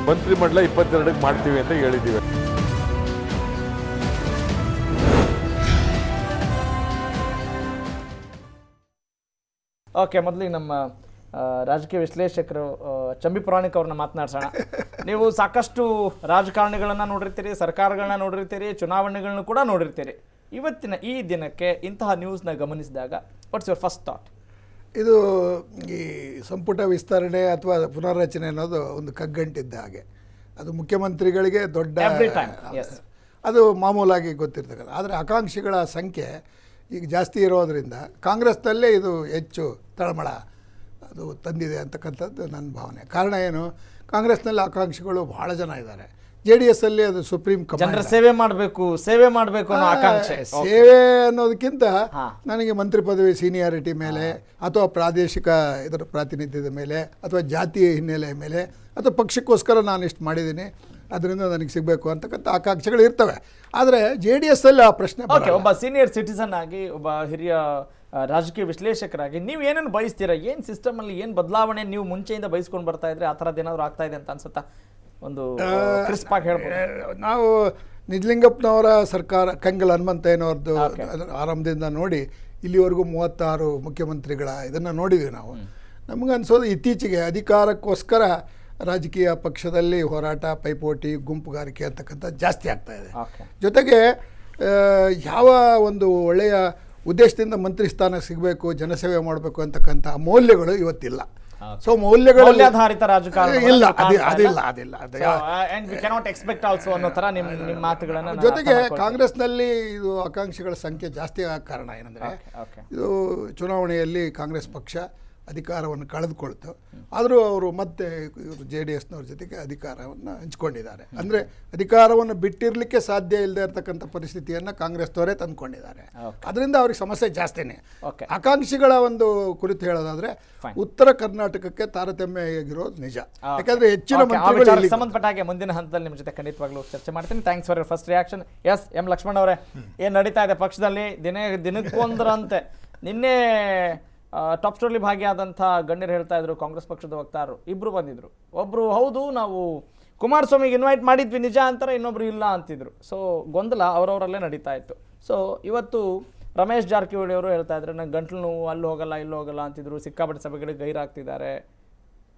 ಮಂತ್ರಿಮಂಡಲ 22ಕ್ಕೆ ಮಾಡ್ತೀವಿ ಅಂತ ಹೇಳಿದ್ದೀವಿ. ಓಕೆ, ಮೊದಲಿಗೆ ನಮ್ಮ ರಾಜಕೀಯ ವಿಶ್ಲೇಷಕರು ಚಂಬಿ ಪುರಾಣಿಕ್ ಅವ್ರನ್ನ ಮಾತನಾಡ್ಸೋಣ. ನೀವು ಸಾಕಷ್ಟು ರಾಜಕಾರಣಿಗಳನ್ನ ನೋಡಿರ್ತೀರಿ, ಸರ್ಕಾರಗಳನ್ನ ನೋಡಿರ್ತೀರಿ, ಚುನಾವಣೆಗಳನ್ನ ಕೂಡ ನೋಡಿರ್ತೀರಿ. ಇವತ್ತಿನ ಈ ದಿನಕ್ಕೆ ಇಂತಹ ನ್ಯೂಸ್ನ ಗಮನಿಸಿದಾಗ ವಾಟ್ಸ್ ಯುವರ್ ಫಸ್ಟ್ ಥಾಟ್? ಇದು ಈ ಸಂಪುಟ ವಿಸ್ತರಣೆ ಅಥವಾ ಪುನರ್ರಚನೆ ಅನ್ನೋದು ಒಂದು ಕಗ್ಗಂಟಿದ್ದ ಹಾಗೆ. ಅದು ಮುಖ್ಯಮಂತ್ರಿಗಳಿಗೆ ದೊಡ್ಡ ಅದು ಮಾಮೂಲಾಗಿ ಗೊತ್ತಿರ್ತಕ್ಕಂಥ. ಆದರೆ ಆಕಾಂಕ್ಷಿಗಳ ಸಂಖ್ಯೆ ಈಗ ಜಾಸ್ತಿ ಇರೋದರಿಂದ ಕಾಂಗ್ರೆಸ್ನಲ್ಲೇ ಇದು ಹೆಚ್ಚು ತಳಮಳ ಅದು ತಂದಿದೆ ಅಂತಕ್ಕಂಥದ್ದು ನನ್ನ ಭಾವನೆ. ಕಾರಣ ಏನು, ಕಾಂಗ್ರೆಸ್ನಲ್ಲಿ ಆಕಾಂಕ್ಷಿಗಳು ಬಹಳ ಜನ ಇದ್ದಾರೆ. JDS ಅಲ್ಲಿ ಅದು ಸುಪ್ರೀಂ ಕಮಾಂಡ್, ಸೇವೆ ಮಾಡಬೇಕು ಅನ್ನೋ ಆಕಾಂಕ್ಷೆ. ಸೇವೆ ಅನ್ನೋದಕ್ಕಿಂತ ನನಗೆ ಮಂತ್ರಿ ಪದವಿ ಸೀನಿಯಾರಿಟಿ ಮೇಲೆ ಅಥವಾ ಪ್ರಾದೇಶಿಕ ಇದರ ಪ್ರಾತಿನಿಧ್ಯದ ಮೇಲೆ ಅಥವಾ ಜಾತಿಯ ಹಿನ್ನೆಲೆಯ ಮೇಲೆ ಅಥವಾ ಪಕ್ಷಕ್ಕೋಸ್ಕರ ನಾನು ಇಷ್ಟು ಮಾಡಿದ್ದೀನಿ ಅದರಿಂದ ನನಗೆ ಸಿಗಬೇಕು ಅಂತಕ್ಕಂಥ ಆಕಾಂಕ್ಷೆಗಳು ಇರ್ತವೆ. ಆದರೆ JDS ಅಲ್ಲಿ ಆ ಪ್ರಶ್ನೆ. ಒಬ್ಬ ಸೀನಿಯರ್ ಸಿಟಿಸನ್ ಆಗಿ, ಒಬ್ಬ ಹಿರಿಯ ರಾಜಕೀಯ ವಿಶ್ಲೇಷಕರಾಗಿ ನೀವು ಏನೇನು ಬಯಸ್ತೀರಾ? ಏನು ಸಿಸ್ಟಮಲ್ಲಿ ಏನು ಬದಲಾವಣೆ ನೀವು ಮುಂಚೆಯಿಂದ ಬಯಸ್ಕೊಂಡು ಬರ್ತಾ ಇದ್ರೆ ಆ ಥರದ್ದು ಏನಾದರೂ ಆಗ್ತಾ ಇದೆ ಅಂತ ಅನ್ಸುತ್ತಾ? ಒಂದು ಕ್ರಿಸ್ಪ್ ಆಗಿ ಹೇಳ್ಬೋದು. ನಾವು ನಿಜಲಿಂಗಪ್ಪನವರ ಸರ್ಕಾರ, ಕಂಗಲ್ ಹನುಮಂತಯ್ಯನವ್ರದ್ದು ಆರಂಭದಿಂದ ನೋಡಿ ಇಲ್ಲಿವರೆಗೂ 36 ಮುಖ್ಯಮಂತ್ರಿಗಳ ಇದನ್ನು ನೋಡಿದ್ದೀವಿ ನಾವು. ನಮಗನ್ಸೋದು ಇತ್ತೀಚೆಗೆ ಅಧಿಕಾರಕ್ಕೋಸ್ಕರ ರಾಜಕೀಯ ಪಕ್ಷದಲ್ಲಿ ಹೋರಾಟ, ಪೈಪೋಟಿ, ಗುಂಪುಗಾರಿಕೆ ಅಂತಕ್ಕಂಥ ಜಾಸ್ತಿ ಆಗ್ತಾ ಇದೆ. ಜೊತೆಗೆ ಯಾವ ಒಂದು ಒಳ್ಳೆಯ ಉದ್ದೇಶದಿಂದ ಮಂತ್ರಿ ಸ್ಥಾನ ಸಿಗಬೇಕು, ಜನಸೇವೆ ಮಾಡಬೇಕು ಅಂತಕ್ಕಂಥ ಮೌಲ್ಯಗಳು ಇವತ್ತಿಲ್ಲ. ಸೊ ಮೌಲ್ಯಾಧಾರಿತ ರಾಜಕಾರಣ ಇಲ್ಲ, ಜೊತೆಗೆ ಕಾಂಗ್ರೆಸ್ನಲ್ಲಿ ಇದು ಆಕಾಂಕ್ಷಿಗಳ ಸಂಖ್ಯೆ ಜಾಸ್ತಿ ಆಗ ಕಾರಣ ಏನಂದರೆ, ಇದು ಚುನಾವಣೆಯಲ್ಲಿ ಕಾಂಗ್ರೆಸ್ ಪಕ್ಷ ಅಧಿಕಾರವನ್ನು ಕಳೆದುಕೊಳ್ತು. ಆದರೂ ಅವರು ಮತ್ತೆ JDSನವ್ರ ಜೊತೆಗೆ ಅಧಿಕಾರವನ್ನು ಹಂಚ್ಕೊಂಡಿದ್ದಾರೆ. ಅಂದರೆ ಅಧಿಕಾರವನ್ನು ಬಿಟ್ಟಿರಲಿಕ್ಕೆ ಸಾಧ್ಯ ಇಲ್ಲದೆ ಇರತಕ್ಕಂಥ ಪರಿಸ್ಥಿತಿಯನ್ನು ಕಾಂಗ್ರೆಸ್ನವರೇ ತಂದುಕೊಂಡಿದ್ದಾರೆ. ಅದರಿಂದ ಅವ್ರಿಗೆ ಸಮಸ್ಯೆ ಜಾಸ್ತಿನೇ. ಆಕಾಂಕ್ಷಿಗಳ ಒಂದು ಕುರಿತು ಹೇಳೋದಾದ್ರೆ ಉತ್ತರ ಕರ್ನಾಟಕಕ್ಕೆ ತಾರತಮ್ಯ ಆಗಿರೋದು ನಿಜ. ಯಾಕಂದ್ರೆ ಹೆಚ್ಚಿನ ಮಂತ್ರಿಗಳು ಸಂಬಂಧಪಟ್ಟ ಹಾಗೆ ಮುಂದಿನ ಹಂತದಲ್ಲಿ ನಿಮ್ಮ ಜೊತೆ ಖಂಡಿತವಾಗ್ಲೂ ಚರ್ಚೆ ಮಾಡ್ತೀನಿ. Thanks for your first reaction. S M Lakshman ಅವರೇ, ಏನು ನಡೀತಾ ಇದೆ ಪಕ್ಷದಲ್ಲಿ? ದಿನಕ್ಕೊಂದರಂತೆ ನಿನ್ನೆ ಟಾಪ್ ಸ್ಟೋರಿ ಭಾಗಿಯಾದಂಥ ಗಣ್ಯರು ಹೇಳ್ತಾ ಇದ್ರು, ಕಾಂಗ್ರೆಸ್ ಪಕ್ಷದ ವಕ್ತಾರರು ಇಬ್ರು ಬಂದಿದ್ರು. ಒಬ್ರು ಹೌದು ನಾವು ಕುಮಾರಸ್ವಾಮಿಗೆ ಇನ್ವೈಟ್ ಮಾಡಿದ್ವಿ ನಿಜ ಅಂತಾರೆ, ಇನ್ನೊಬ್ರು ಇಲ್ಲ ಅಂತಿದ್ರು. ಸೊ ಗೊಂದಲ ಅವರವರಲ್ಲೇ ನಡೀತಾ ಇತ್ತು. ಸೊ ಇವತ್ತು ರಮೇಶ್ ಜಾರಕಿಹೊಳಿ ಅವರು ಹೇಳ್ತಾ ಇದ್ರೆ ನಂಗೆ ಗಂಟ್ಲು ನೋವು, ಅಲ್ಲಿ ಹೋಗಲ್ಲ ಇಲ್ಲಿ ಹೋಗಲ್ಲ ಅಂತಿದ್ರು. ಸಿಕ್ಕಾಪಟ್ಟೆ ಸಭೆಗಳಿಗೆ ಗೈರಾಗ್ತಿದ್ದಾರೆ.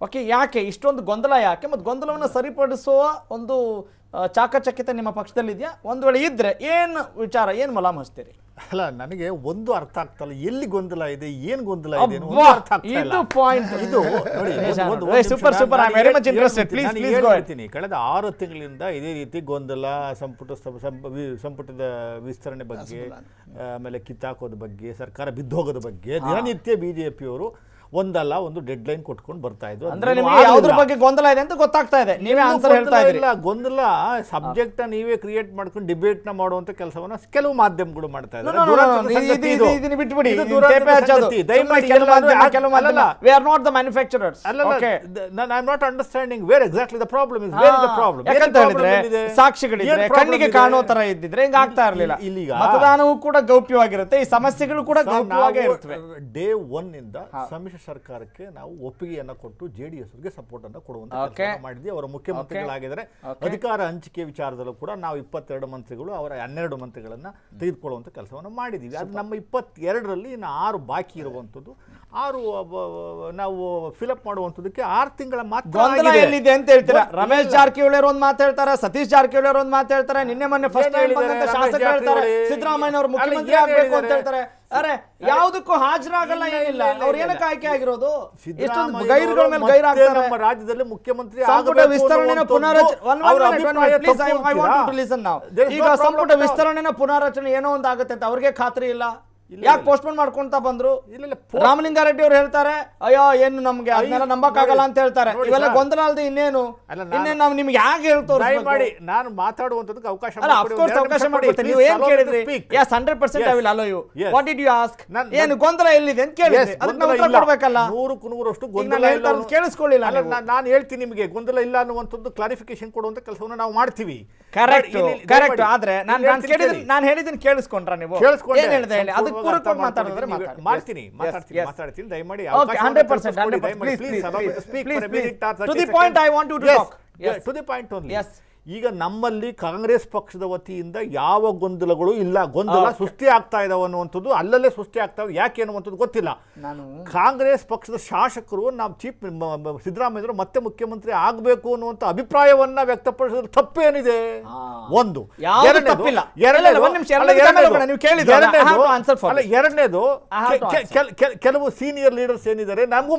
ಓಕೆ, ಯಾಕೆ ಇಷ್ಟೊಂದು ಗೊಂದಲ? ಯಾಕೆ? ಮತ್ತು ಗೊಂದಲವನ್ನು ಸರಿಪಡಿಸುವ ಒಂದು ಚಾಕಚಕ್ಯತೆ ನಿಮ್ಮ ಪಕ್ಷದಲ್ಲಿ ಇದೆಯಾ? ಒಂದು ವೇಳೆ ಇದ್ರೆ ಏನು ವಿಚಾರ, ಏನು ಮಲಾಮ್ ಹಚ್ತೀರಿ? ಅಲ್ಲ, ನನಗೆ ಒಂದು ಅರ್ಥ ಆಗ್ತಲ್ಲ, ಎಲ್ಲಿ ಗೊಂದಲ ಇದೆ, ಏನು ಗೊಂದಲ ಇದೆ ಹೇಳ್ತೀನಿ. ಕಳೆದ 6 ತಿಂಗಳಿಂದ ಇದೇ ರೀತಿ ಗೊಂದಲ, ಸಂಪುಟದ ವಿಸ್ತರಣೆ ಬಗ್ಗೆ, ಆಮೇಲೆ ಕಿತ್ತಾಕೋದ ಬಗ್ಗೆ, ಸರ್ಕಾರ ಬಿದ್ದೋಗೋದ ಬಗ್ಗೆ ದಿನನಿತ್ಯ ಬಿಜೆಪಿಯವರು ಒಂದಲ್ಲ ಒಂದು ಡೆಡ್ ಲೈನ್ ಕೊಟ್ಕೊಂಡು ಬರ್ತಾ ಇದ್ರು. ಅಂದ್ರೆ ನಿಮಗೆ ಯಾವುದ್ರ ಬಗ್ಗೆ ಗೊಂದಲ ಇದೆ ಅಂತ ಗೊತ್ತಾಗ್ತಾ ಇದೆ, ನೀವೇ ಆನ್ಸರ್ ಹೇಳ್ತಾ ಇದ್ದೀರಿ. ಗೊಂದಲ ಸಬ್ಜೆಕ್ಟ್ ನೀವೇ ಕ್ರಿಯೇಟ್ ಮಾಡ್ಕೊಂಡು ಡಿಬೇಟ್ ನ ಮಾಡುವಂತ ಕೆಲಸವನ್ನ ಕೆಲವು ಮಾಧ್ಯಮಗಳು ಮಾಡ್ತಾ ಇದ್ದಾರೆ. ಸಾಕ್ಷಿಗಳಿದ್ರೆ ಕಣ್ಣಿಗೆ ಕಾಣೋ ತರ ಇದ್ದಿದ್ರೆ ಹಿಂಗ ಆಗ್ತಾ ಇರಲಿಲ್ಲ. ಮತದಾನವೂ ಕೂಡ ಗೌಪ್ಯವಾಗಿರುತ್ತೆ, ಈ ಸಮಸ್ಯೆಗಳು ಕೂಡ ಗೌಪ್ಯವಾಗೇ ಇರುತ್ತವೆ. ಡೇ 1 ಇಂದ ಸಮ್ಮಿಶ್ರ ಸರ್ಕಾರಕ್ಕೆ ನಾವು ಒಪ್ಪಿಗೆಯನ್ನ ಕೊಟ್ಟು JDSಗೆ ಸಪೋರ್ಟ್ ಅನ್ನು ಕೊಡುವಂತ ಕೆಲಸ ಮಾಡಿದ್ವಿ. ಅವರ ಮುಖ್ಯಮಂತ್ರಿಗಳಾಗಿದ್ದಾರೆ. ಅಧಿಕಾರ ಹಂಚಿಕೆ ವಿಚಾರದಲ್ಲೂ ಕೂಡ ನಾವು 22 ಮಂತ್ರಿಗಳು, ಅವರ 12 ಮಂತ್ರಿಗಳನ್ನ ತೆಗೆದುಕೊಳ್ಳುವಂತ ಕೆಲಸವನ್ನು ಮಾಡಿದೀವಿ. ಅದು ನಮ್ಮ 22ರಲ್ಲಿ ಇನ್ನು 6 ಬಾಕಿ ಇರುವಂತದ್ದು. 6 ನಾವು ಫಿಲಪ್ ಮಾಡುವಂತದಕ್ಕೆ 6 ತಿಂಗಳ ಮಾತ್ರ ಎಲ್ಲಿದೆ ಅಂತ ಹೇಳ್ತೀರಾ? ರಮೇಶ್ ಜಾರಕಿಹೊಳಿ ಅವರು ಒಂದು ಮಾತು ಹೇಳ್ತಾರೆ, ಸತೀಶ್ ಜಾರಕಿಹೊಳಿ ಅವರು ಒಂದು ಮಾತು ಹೇಳ್ತಾರೆ, ನಿನ್ನೆ ಮೊನ್ನೆ ಫಸ್ಟ್ ಟೈಮ್ ಬಂದಂತ ಶಾಸಕರು ಹೇಳ್ತಾರೆ ಸಿದ್ದರಾಮಯ್ಯ ಅವರು ಮುಖ್ಯಮಂತ್ರಿ ಆಗಬೇಕು ಅಂತ ಹೇಳ್ತಾರೆ. ಅರೆ ಯಾವುದಕ್ಕೂ ಹಾಜರಾಗಲ್ಲ, ಏನಿಲ್ಲ. ಅವ್ರು ಏನಕ್ಕೆ ಆಯ್ಕೆ ಆಗಿರೋದು? ಗೈರುಗಳ ಮೇಲೆ ಗೈರಾಗ್ತಾರೆ. ನಮ್ಮ ರಾಜ್ಯದಲ್ಲಿ ಮುಖ್ಯಮಂತ್ರಿ ಸಂಪುಟ ವಿಸ್ತರಣೆನ ಈಗ ಸಂಪುಟ ವಿಸ್ತರಣೆನ ಪುನಾರಚನೆ ಏನೋ ಒಂದು ಆಗುತ್ತೆ ಅಂತ ಅವ್ರಿಗೆ ಖಾತ್ರಿ ಇಲ್ಲ. ಯಾಕೆ ಪೋಸ್ಟ್ಪೋನ್ ಮಾಡ್ಕೊಂತ ಬಂದ್ರು? ರಾಮಲಿಂಗಾರೆಡ್ಡಿ ಅವ್ರು ಹೇಳ್ತಾರೆ ಅಯ್ಯೋ ಏನು ನಮ್ಗೆ ಅದನ್ನೆಲ್ಲ ನಂಬಕ್ಕಾಗಲ್ಲ ಅಂತ ಹೇಳ್ತಾರೆ. ಇವೆಲ್ಲ ಗೊಂದಲ ಅಲ್ದೆ ಇನ್ನೇನು ನಾವು ನಿಮ್ಗೆ ಯಾಕೆ ಹೇಳ್ತವ್ರು ಮಾಡಿ ನಾನು ಮಾತಾಡುವಂತದಕ್ಕೆ ಅವಕಾಶ ಮಾಡ್ಕೊಡ್ತೀನಿ. ನೀವು ಏನ್ ಕೇಳಿದ್ರಿ? Yes 100% I will allow you. What did you ask? ಏನು ಗೊಂದಲ ಎಲ್ಲಿದೆ ಅಂತ ಕೇಳಿದ್ರಿ, ಅದಕ್ಕೆ ಉತ್ತರ ಕೊಡ್ಬೇಕಲ್ಲ. 100% ಗೊಂದಲ ಕೇಳಿಸ್ಕೊಳ್ಳಿಲ್ಲ. ನಾನು ಹೇಳ್ತೀನಿ ನಿಮಗೆ, ಗೊಂದಲ ಇಲ್ಲ ಅನ್ನುವಂಥದ್ದು ಕ್ಲಾರಿಫಿಕೇಶನ್ ಕೊಡುವಂತ ಕೆಲಸವನ್ನು ನಾವು ಮಾಡ್ತೀವಿ. ಕರೆಕ್ಟ್. ಆದ್ರೆ ನಾನು ಹೇಳಿದ್ದೀನಿ ಕೇಳಿಸ್ಕೊಂಡ್ರ ನೀವು? ಏನ್ ಹೇಳ್ದೆ ಹೇಳಿ, ಅದಕ್ಕೆ ಪೂರಕವಾಗಿ ಮಾತಾಡಿದ್ರೆ ಮಾತಾಡ್ತೀನಿ ದಯಮಾಡಿ. 100%. To the point I want you to talk. To the point only. Yes. ಈಗ ನಮ್ಮಲ್ಲಿ ಕಾಂಗ್ರೆಸ್ ಪಕ್ಷದ ವತಿಯಿಂದ ಯಾವ ಗೊಂದಲಗಳು ಇಲ್ಲ, ಗೊಂದಲ ಸೃಷ್ಟಿ ಆಗ್ತಾ ಇದಾವೆ ಅನ್ನುವಂಥದ್ದು ಅಲ್ಲಲ್ಲೇ ಸೃಷ್ಟಿ ಆಗ್ತಾವೆ. ಯಾಕೆ ಅನ್ನುವಂಥದ್ದು ಗೊತ್ತಿಲ್ಲ. ಕಾಂಗ್ರೆಸ್ ಪಕ್ಷದ ಶಾಸಕರು ನಾವು ಸಿದ್ದರಾಮಯ್ಯರು ಮತ್ತೆ ಮುಖ್ಯಮಂತ್ರಿ ಆಗಬೇಕು ಅನ್ನುವಂಥ ಅಭಿಪ್ರಾಯವನ್ನ ವ್ಯಕ್ತಪಡಿಸಿದ್ರೆ ತಪ್ಪೇನಿದೆ? ಒಂದು. ಎರಡನೇದು, ಕೆಲವು ಸೀನಿಯರ್ ಲೀಡರ್ಸ್ ಏನಿದ್ದಾರೆ, ನಮಗೂ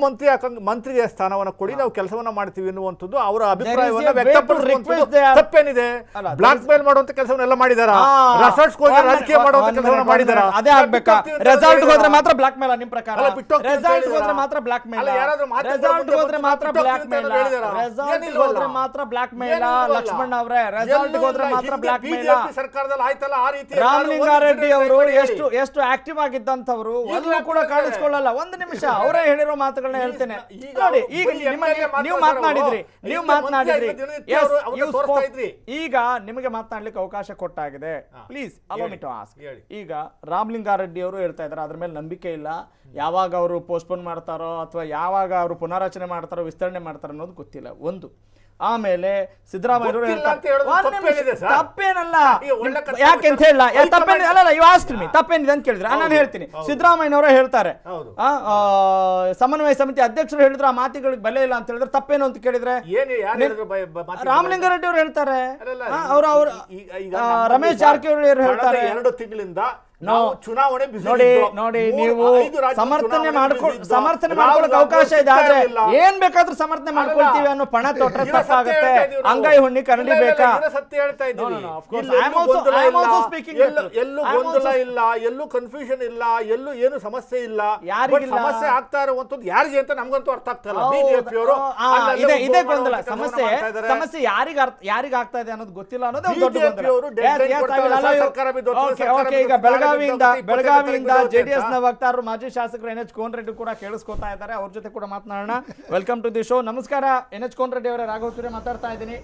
ಮಂತ್ರಿ ಸ್ಥಾನವನ್ನ ಕೊಡಿ, ನಾವು ಕೆಲಸವನ್ನ ಮಾಡ್ತೀವಿ ಅನ್ನುವಂಥದ್ದು ಅವರ ಅಭಿಪ್ರಾಯವನ್ನ ವ್ಯಕ್ತಪಡಿಸುವಂಥದ್ದು ತಪ್ಪೇನಿದೆ? ಬ್ಲಾಕ್ ಮೇಲ್ ಮಾಡುವಂತ ಕೆಲಸವನ್ನೆಲ್ಲ ಮಾಡಿದಾರ, ರೆಸಾರ್ಟ್ಸ್ ಹೋಗಿ ರಾಜಕೀಯ ಮಾಡುವಂತ ಕೆಲಸವನ್ನ ಮಾಡಿದಾರ. ಅದೇ ಆಗ್ಬೇಕಾ? ರೆಸಾರ್ಟ್ ಹೋದ್ರೆ ಮಾತ್ರ ಬ್ಲಾಕ್ ಮೇಲ್ ನಿಮ್ಮ ಪ್ರಕಾರ? ರೆಸಾರ್ಟ್ ಹೋದ್ರೆ ಮಾತ್ರ ಬ್ಲಾಕ್ ಮೇಲ್? ರೆಸಾರ್ಟ್ ಹೋದ್ರೆ ಮಾತ್ರ ಬ್ಲಾಕ್ ಮೇಲ್? ರೆಸಾರ್ಟ್ ಹೋದ್ರೆ ಮಾತ್ರ ಬ್ಲಾಕ್ ಮೇಲ್? ಲಕ್ಷ್ಮಣ್ ಅವರೇ, ರೆಸಾರ್ಟ್ ಹೋದ್ರೆ ಮಾತ್ರ ಬ್ಲಾಕ್ ಮೇಲ್? ಸರ್ಕಾರದಲ್ಲಿ ಆಯ್ತಲ್ಲ ಆ ರೀತಿ. ರಾಮಲಿಂಗಾರೆಡ್ಡಿ ಅವರು ಎಷ್ಟು ಆಕ್ಟಿವ್ ಆಗಿದ್ದಂತವರು ಒಂದು ಕೂಡ ಕಾಣಿಸ್ಕೊಳ್ಳಲ್ಲ. ಒಂದು ನಿಮಿಷ, ಅವರೇ ಹೇಳಿರೋ ಮಾತುಗಳನ್ನ ಹೇಳ್ತೇನೆ ನೋಡಿ. ಈಗ ನೀವು ಮಾತನಾಡಿದ್ರಿ ಈಗ ನಿಮಗೆ ಮಾತನಾಡ್ಲಿಕ್ಕೆ ಅವಕಾಶ ಕೊಟ್ಟಾಗಿದೆ. Please allow me to ask. ಈಗ ರಾಮಲಿಂಗಾರೆಡ್ಡಿ ಅವರು ಹೇಳ್ತಾ ಇದ್ದಾರೆ ಅದ್ರ ಮೇಲೆ ನಂಬಿಕೆ ಇಲ್ಲ, ಯಾವಾಗ ಅವರು ಪೋಸ್ಟ್ಪೋನ್ ಮಾಡ್ತಾರೋ ಅಥವಾ ಯಾವಾಗ ಅವರು ಪುನರಾಚನೆ ಮಾಡ್ತಾರೋ ವಿಸ್ತರಣೆ ಮಾಡ್ತಾರೋ ಅನ್ನೋದು ಗೊತ್ತಿಲ್ಲ. ಒಂದು. ಆಮೇಲೆ ಸಿದ್ದರಾಮಯ್ಯ ತಪ್ಪೇನಲ್ಲ, ಯಾಕೆಂತ ಹೇಳ ತಪ್ಪೇನಿಲ್ಲ, ಇವ್ ಆಸ್ಕ್ ಮಿ ತಪ್ಪೇನಿದೆ ಅಂತ ಕೇಳಿದ್ರೆ ನಾನು ಹೇಳ್ತೀನಿ. ಸಿದ್ದರಾಮಯ್ಯನವರೇ ಹೇಳ್ತಾರೆ, ಸಮನ್ವಯ ಸಮಿತಿ ಅಧ್ಯಕ್ಷರು ಹೇಳಿದ್ರೆ ಆ ಮಾತಿಗಳಿಗೆ ಬೆಲೆ ಇಲ್ಲ ಅಂತ ಹೇಳಿದ್ರೆ ತಪ್ಪೇನು ಅಂತ ಕೇಳಿದ್ರೆ ರಾಮಲಿಂಗಾರೆಡ್ಡಿ ಅವರು ಹೇಳ್ತಾರೆ, ರಮೇಶ್ ಜಾರಕಿಹೊಳಿ ಅವರು ಹೇಳ್ತಾರೆ. 2 ತಿಂಗಳಿಂದ ಚುನಾವಣೆ ನೋಡಿ, ನೀವು ಸಮರ್ಥನೆ ಮಾಡ್ಕೊಳ್ಳೋಕೆ ಅವಕಾಶ ಇದೆ, ಆದ್ರೆ ಏನ್ ಬೇಕಾದ್ರೂ ಸಮರ್ಥನೆ ಮಾಡ್ಕೊಳ್ತೀವಿ ಅನ್ನೋ ಪಣ ತೊಟ್ರೆ ತಪ್ಪಾಗುತ್ತೆ. ಅಂಗೈ ಹುಣ್ಣಿ ಕನ್ನಡಿ ಬೇಕಾ? ಸತ್ಯ ಹೇಳ್ತಾ ಇದ್ದೀನಿ. ಎಲ್ಲೂ ಗೊಂದಲ ಇಲ್ಲ, ಎಲ್ಲೂ ಕನ್ಫ್ಯೂಷನ್ ಇಲ್ಲ, ಎಲ್ಲೂ ಏನು ಸಮಸ್ಯೆ ಇಲ್ಲ. ಸಮಸ್ಯೆ ಆಗ್ತಾ ಇರುವಂತದ್ದು ಯಾರಿಗೆ ಅಂತ ನಮ್ಗಂತೂ ಅರ್ಥ ಆಗ್ತಾ ಇಲ್ಲ. ಬಿಜೆಪಿ ಅವರು ಇದೇ ಗೊಂದಲ. ಸಮಸ್ಯೆ ಯಾರಿಗ ಆಗ್ತಾ ಇದೆ ಅನ್ನೋದು ಗೊತ್ತಿಲ್ಲ ಅನ್ನೋದು ದೊಡ್ಡ ಗೊಂದಲ. ಈಗ ಬೆಳಗಾವಿಯಿಂದ ಜೆಡಿಎಸ್ ನ ವಕ್ತಾರರು ಮಾಜಿ ಶಾಸಕರು NH ಕೋನರೆಡ್ಡಿ ಕೂಡ ಕೇಳಿಸ್ಕೊತಾ ಇದ್ದಾರೆ. ಅವ್ರ ಜೊತೆ ಕೂಡ ಮಾತನಾಡೋಣ. Welcome to the show. ನಮಸ್ಕಾರ NH ಕೋನರೆಡ್ಡಿ ಅವರೇ, ರಾಘವ್ ಸೂರ್ಯ ಮಾತಾಡ್ತಾ ಇದ್ದೀನಿ.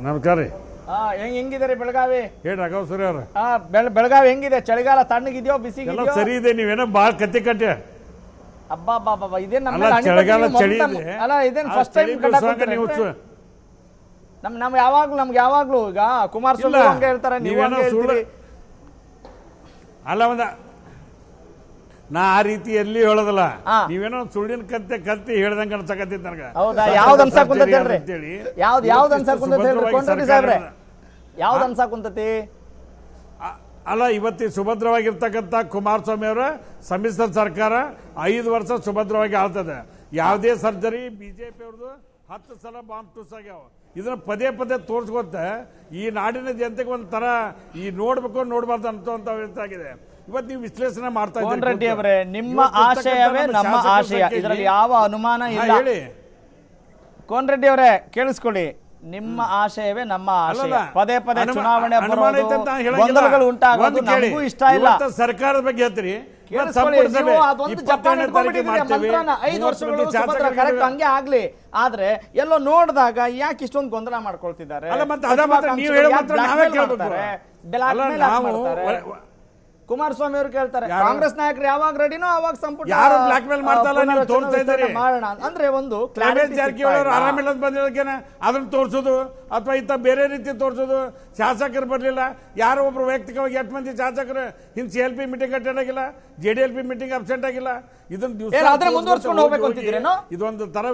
ನಮಸ್ಕಾರ. ಹೆಂಗಿದ್ದಾರೆ ಬೆಳಗಾವಿ? ಹೇಳಿ ರಾಘವ್ ಸೂರ್ಯ ಅವ್ರ. ಬೆಳಗಾವಿ ಹೆಂಗಿದೆ? ಚಳಿಗಾಲ ತಣ್ಣಗಿದೆಯೋ ಬಿಸಿಗಿದೆಯೋ? ಸರಿ ಇದೆ. ನೀವೇನೋ ಬಾಳ್ ಕತ್ತೆ ಕಟ್ಟೆ. ಅಬ್ಬಾ ಇದೇನ್ ಚಳಿಗಾಲ ಚಳಿ ಅಲ್ಲ, ಇದೇನ್ ಫಸ್ಟ್ ಟೈಮ್ ನಮ್ಗೆ ಯಾವಾಗ್ಲೂ ಈಗ ಕುಮಾರಸ್ವಾಮಿ ಹಂಗೆ ಹೇಳ್ತಾರೆ, ನೀವು ಹಂಗೆ ಹೇಳ್ತೀರಿ. ಅಲ್ಲ, ನಾ ಆ ರೀತಿ ಎಲ್ಲಿ ಹೇಳೋದಲ್ಲ. ನೀವೇನೋ ಸುಳ್ಳಿನ ಕತ್ತಿ ಹೇಳ್ದಂಗ ಅನ್ಸಕತ್ತಿತ್ತು ನನಗೆ. ಹೌದಾ? ಯಾವ್ದು ಅನ್ಸಾಕುಂತತಿ ಹೇಳ್ರಿ? ಯಾವ್ದು ಅನ್ಸಾಕುಂತತಿ ಹೇಳ್ರಿ ಕೊಂಡ್ರೆಡ್ಡಿ ಸಾಹೇಬ್ರೆ? ಯಾವ್ದು ಅನ್ಸಾಕುಂತತಿ? ಅಲ್ಲ, ಇವತ್ತಿ ಸುಭದ್ರವಾಗಿರ್ತಕ್ಕಂಥ ಕುಮಾರಸ್ವಾಮಿ ಅವರ ಸಮ್ಮಿಶ್ರ ಸರ್ಕಾರ 5 ವರ್ಷ ಸುಭದ್ರವಾಗಿ ಆಳ್ತದೆ. ಯಾವುದೇ ಸರ್ಜರಿ ಬಿಜೆಪಿ ಅವ್ರದ್ದು 10 ಸಲ ಬಾಂಬ್ ಟೂಸ್ ಆಗ್ಯಾವ. ಇದನ್ನ ಪದೇ ತೋರಿಸ್ಕೊತ ಈ ನಾಡಿನ ಜನತೆಗೆ ಒಂಥರ ಈ ನೋಡ್ಬಾರ್ದು ಅಂತ ಇವತ್ತು ನೀವು ವಿಶ್ಲೇಷಣೆ ಮಾಡ್ತಾ ಇದ್ದೀರಿ. ರೆಡ್ಡಿ ಅವರೇ, ನಿಮ್ಮ ಆಶಯವೇ ನಮ್ಮ ಆಶಯ, ಇದರಲ್ಲಿ ಯಾವ ಅನುಮಾನ ಇಲ್ಲ. ಹೇಳಿ ಕೋನರೆಡ್ಡಿ ಅವರೇ, ಕೇಳಿಸ್ಕೊಳ್ಳಿ. ನಿಮ್ಮ ಆಶಯವೇ ನಮ್ಮ ಆಶಯ. ಪದೇ ಚುನಾವಣೆ ಗೊಂದಲಗಳು ಉಂಟಾಗೋದು ನಮಗೂ ಇಷ್ಟ ಇಲ್ಲ. ಸರ್ಕಾರದ ಬಗ್ಗೆ ಹೇಳ್ತೀರಿ, 5 ವರ್ಷಗಳು ಕರೆಕ್ಟ್ ಹಂಗೆ ಆಗ್ಲಿ. ಆದ್ರೆ ಎಲ್ಲೋ ನೋಡಿದಾಗ ಯಾಕೆ ಇಷ್ಟೊಂದು ಗೊಂದಲ ಮಾಡ್ಕೊಳ್ತಿದ್ದಾರೆ? ಕುಮಾರಸ್ವಾಮಿ ಅವರು ಕೇಳ್ತಾರೆ, ಕಾಂಗ್ರೆಸ್ ನಾಯಕರು ಯಾವಾಗ ರೆಡಿನೋ ಅವಾಗ ಸಂಪುಟ ಮಾಡೋಣ ಅಂದ್ರೆ ಒಂದು ಆರಾಮಿಲ್ಲ ಬಂದಿರೋದಕ್ಕೆ ಅದನ್ನ ತೋರಿಸೋದು ಅಥವಾ ಇಂಥ ಬೇರೆ ರೀತಿ ತೋರಿಸೋದು. ಶಾಸಕರು ಬರ್ಲಿಲ್ಲ, ಯಾರೋ ಒಬ್ರು ವೈಯಕ್ತಿಕವಾಗಿ 8 ಮಂದಿ ಶಾಸಕರು CLP ಮೀಟಿಂಗ್ ಅಟೆಂಡ್ ಆಗಿಲ್ಲ, JDLP ಮೀಟಿಂಗ್ ಅಬ್ಸೆಂಟ್ ಆಗಿಲ್ಲ. ಇದನ್ನ ಮುಂದುವರ್ಸ್ಕೊಂಡು ಹೋಗ್ಬೇಕು ಅಂತಿದ್ದೀರೇನೋ? ಇದೊಂದು ತರ